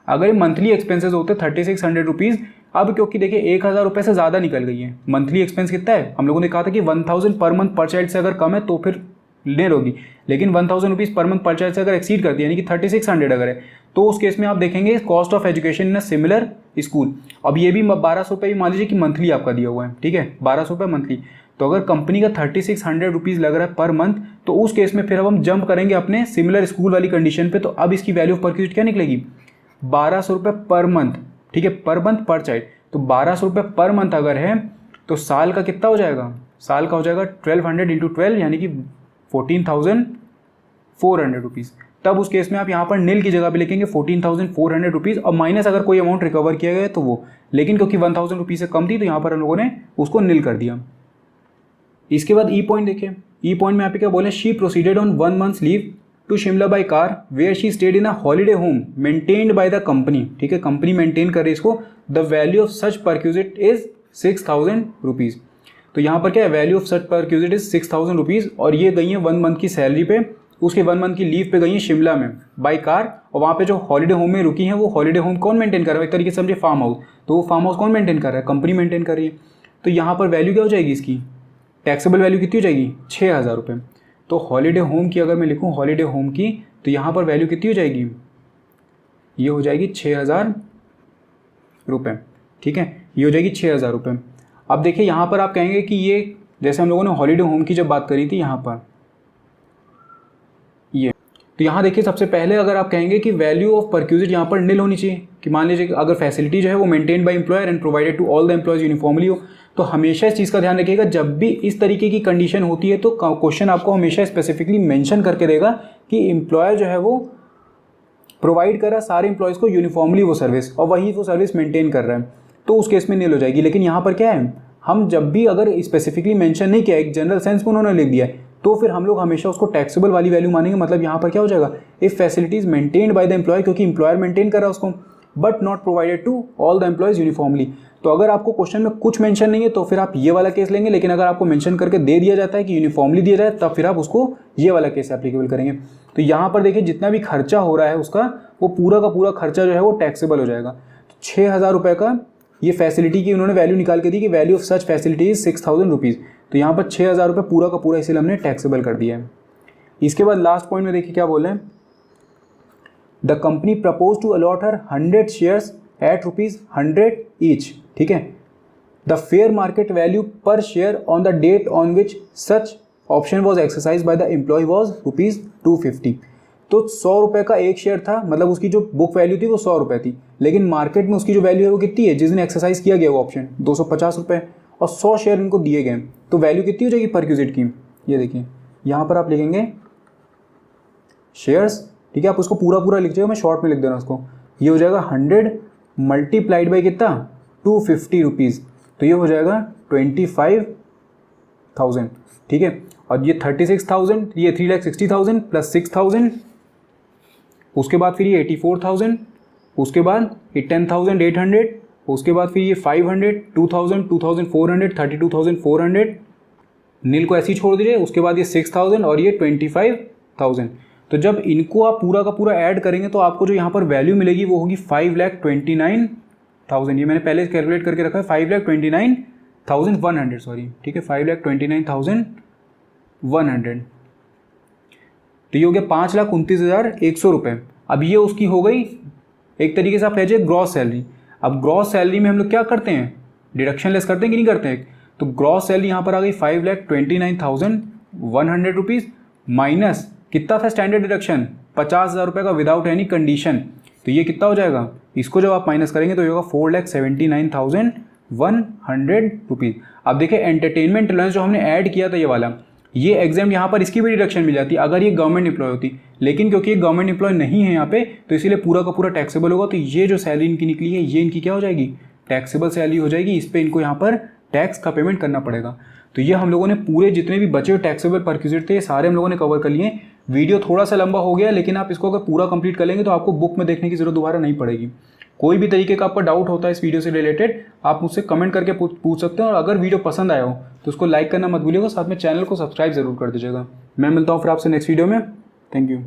अगर ये मंथली एक्सपेंसेस होते 3600 रुपीज़, अब क्योंकि देखिए 1000 रुपये से ज़्यादा निकल गई है, मंथली एक्सपेंस कितना है, हम लोगों ने कहा था कि 1000 पर मंथ पर चाइल्ड से अगर कम है तो फिर नील होगी, लेकिन 1000 रुपीज़ पर मंथ पर चाइल्ड से अगर एक्सीड करती है यानी कि 3600 अगर है तो उस केस में आप देखेंगे cost of education in a similar school. अब ये भी 1200 रुपये भी मान लीजिए कि मंथली आपका दिया हुआ है, ठीक है, 1200 रुपये मंथली। तो अगर कंपनी का 3600 रुपीज़ लग रहा है पर मंथ तो उस केस में फिर अब हम जंप करेंगे अपने सिमिलर स्कूल वाली कंडीशन पे, तो अब इसकी वैल्यू ऑफ परक्यूजिट क्या निकलेगी, 1200 रुपये पर मंथ, ठीक है, पर मंथ पर चाइल्ड। तो 1200 रुपये पर मंथ अगर है तो साल का कितना हो जाएगा, साल का हो जाएगा 1200 इंटू 12 यानी कि 14,400 रुपीज़। तब उस केस में आप यहाँ पर नील की जगह पे लिखेंगे 14,400 रुपीज़ और माइनस अगर कोई अमाउंट रिकवर किया गया तो वो, लेकिन क्योंकि 1000 रुपीज़ से कम थी तो यहाँ पर हम लोगों ने उसको नील कर दिया। इसके बाद ई पॉइंट देखिए, ई पॉइंट में यहाँ पे क्या बोले, she proceeded on 1 month leave to Shimla by car where she stayed in a holiday home maintained by the company, ठीक है, कंपनी मेंटेन कर रही है इसको। The value of such perquisite is 6000 rupees. तो यहाँ पर क्या है, value of such perquisite is 6000 rupees और ये गई है 1 मंथ की सैलरी पे, उसके 1 मंथ की लीव पे गई है शिमला में बाई कार, और वहाँ पे जो हॉलीडे होम में रुकी हैं वो हॉलीडे होम कौन मेंटेन कर रहा है, एक तरीके से समझे फार्म हाउस, तो वो फार्म हाउस कौन मेंटेन कर रहा है, कंपनी मेंटेन कर रही है। तो यहाँ पर वैल्यू क्या हो जाएगी इसकी, टैक्सेबल वैल्यू कितनी हो जाएगी, 6000 रुपये। तो हॉलीडे होम की अगर मैं लिखूँ हॉलीडे होम की तो यहाँ पर वैल्यू कितनी हो जाएगी, ये हो जाएगी 6000 रुपये, ठीक है, ये हो जाएगी 6000 रुपये। अब देखिए यहाँ पर आप कहेंगे कि ये जैसे हम लोगों ने हॉलीडे होम की जब बात करी थी यहाँ पर ये, तो यहाँ देखिए सबसे पहले अगर आप कहेंगे कि वैल्यू ऑफ परक्यूजिट यहाँ पर नील होनी चाहिए, कि मान लीजिए अगर फैसिलिटी जो है वो maintain by employer and provided to all the employees uniformly हो, तो हमेशा इस चीज़ का ध्यान रखिएगा जब भी इस तरीके की कंडीशन होती है तो क्वेश्चन आपको हमेशा स्पेसिफिकली मेंशन करके देगा कि एम्प्लॉयर जो है वो प्रोवाइड कर रहा है सारे एम्प्लॉयज़ को यूनिफॉर्मली वो सर्विस और वही वो सर्विस मेंटेन कर रहा है, तो उस केस में नील हो जाएगी। लेकिन यहाँ पर क्या है, हम जब भी अगर स्पेसिफिकली मेंशन नहीं किया, एक जनरल सेंस में उन्होंने लिख दिया है, तो फिर हम लोग हमेशा उसको टैक्सेबल वाली वैल्यू मानेंगे। मतलब यहाँ पर क्या हो जाएगा, if facilities maintained by the employee, क्योंकि एम्प्लॉयर मेंटेन कर रहा है उसको, but not provided to all the employees uniformly. तो अगर आपको क्वेश्चन में कुछ मेंशन नहीं है तो फिर आप ये वाला केस लेंगे, लेकिन अगर आपको मेंशन करके दे दिया जाता है कि यूनिफॉर्मली दिया जाए तब फिर आप उसको ये वाला केस एप्लीकेबल करेंगे। तो यहाँ पर देखिए जितना भी खर्चा हो रहा है उसका वो पूरा का पूरा खर्चा जो है वो टैक्सेबल हो जाएगा। तो 6,000 रुपये का ये फैसिलिटी की उन्होंने वैल्यू निकाल के दी कि value of such facility is 6,000 rupees. तो यहाँ पर 6,000 रुपये पूरा का पूरा इसीलिए हमने टैक्सेबल कर दिया है। इसके बाद लास्ट पॉइंट में देखिए क्या बोल रहे हैं, the company propose to allot her 100 shares at ₹100 each. ठीक है, the fair market value per share on the date on which such option was exercise by the employee was ₹250। तो 100 रुपये का एक शेयर था, मतलब उसकी जो बुक वैल्यू थी वो 100 रुपये थी, लेकिन मार्केट में उसकी जो वैल्यू है वो कितनी है, जिस दिन एक्सरसाइज किया गया वो ऑप्शन 250 रुपये, और 100 शेयर इनको दिए गए, तो वैल्यू कितनी हो जाएगी परक्यूजिट की। ये देखिए यहाँ पर आप लिखेंगे शेयर्स, ठीक है, आप उसको पूरा पूरा लिख जाएगा, मैं शॉर्ट में लिख देना उसको। ये हो जाएगा 100 मल्टीप्लाइड बाई कितना 250 रुपीज़, तो ये हो जाएगा 25,000। ठीक है, और ये 36,000, ये 3,60,000 प्लस 6,000, उसके बाद फिर ये 84,000, उसके बाद ये 10,800, उसके बाद फिर ये 500, 2,000, 2,400, 32,400, नील को ऐसे ही छोड़ दीजिए, उसके बाद ये 6,000 और ये 25,000। तो जब इनको आप पूरा का पूरा ऐड करेंगे तो आपको जो यहाँ पर वैल्यू मिलेगी वो होगी 5,29,000। ये मैंने पहले कैलकुलेट करके रखा है 5,29,100, सॉरी, ठीक है, 5,29,100। तो ये हो गया 5,29,100 रुपये। अब ये उसकी हो गई एक तरीके से आप कह जाइए ग्रॉस सैलरी। अब ग्रॉस सैलरी में हम लोग क्या करते हैं, डिडक्शन लेस करते हैं कि नहीं करते हैं। तो ग्रॉस सैलरी यहाँ पर आ गई 5,29,100 रुपीज़ माइनस कितना था स्टैंडर्ड डिडक्शन 50,000 रुपये का विदाउट एनी कंडीशन। तो ये कितना हो जाएगा, इसको जब आप माइनस करेंगे तो ये होगा 4,79,100 रुपीज़। अब देखिए एंटरटेनमेंट अलाउंस जो हमने ऐड किया था ये वाला, ये एग्जाम यहाँ पर इसकी भी डिडक्शन मिल जाती अगर ये गवर्नमेंट एम्प्लॉय होती, लेकिन क्योंकि ये गवर्नमेंट एम्प्लॉय नहीं है यहाँ पे तो इसीलिए पूरा का पूरा टैक्सेबल होगा। तो ये जो सैलरी इनकी निकली है ये इनकी क्या हो जाएगी, टैक्सेबल सैलरी हो जाएगी। इस पर इनको यहाँ पर टैक्स का पेमेंट करना पड़ेगा। तो ये हम लोगों ने पूरे जितने भी बचे हुए टैक्सेबल परक्यूजिट थे ये सारे हम लोगों ने कवर कर लिए। वीडियो थोड़ा सा लंबा हो गया, लेकिन आप इसको अगर पूरा कंप्लीट कर लेंगे तो आपको बुक में देखने की जरूरत दोबारा नहीं पड़ेगी। कोई भी तरीके का आपका डाउट होता है इस वीडियो से रिलेटेड आप मुझसे कमेंट करके पूछ सकते हैं। और अगर वीडियो पसंद आया हो तो उसको लाइक करना मत भूलिएगा, साथ में चैनल को सब्सक्राइब जरूर कर दीजिएगा। मैं मिलता हूँ फिर आपसे नेक्स्ट वीडियो में। Thank you.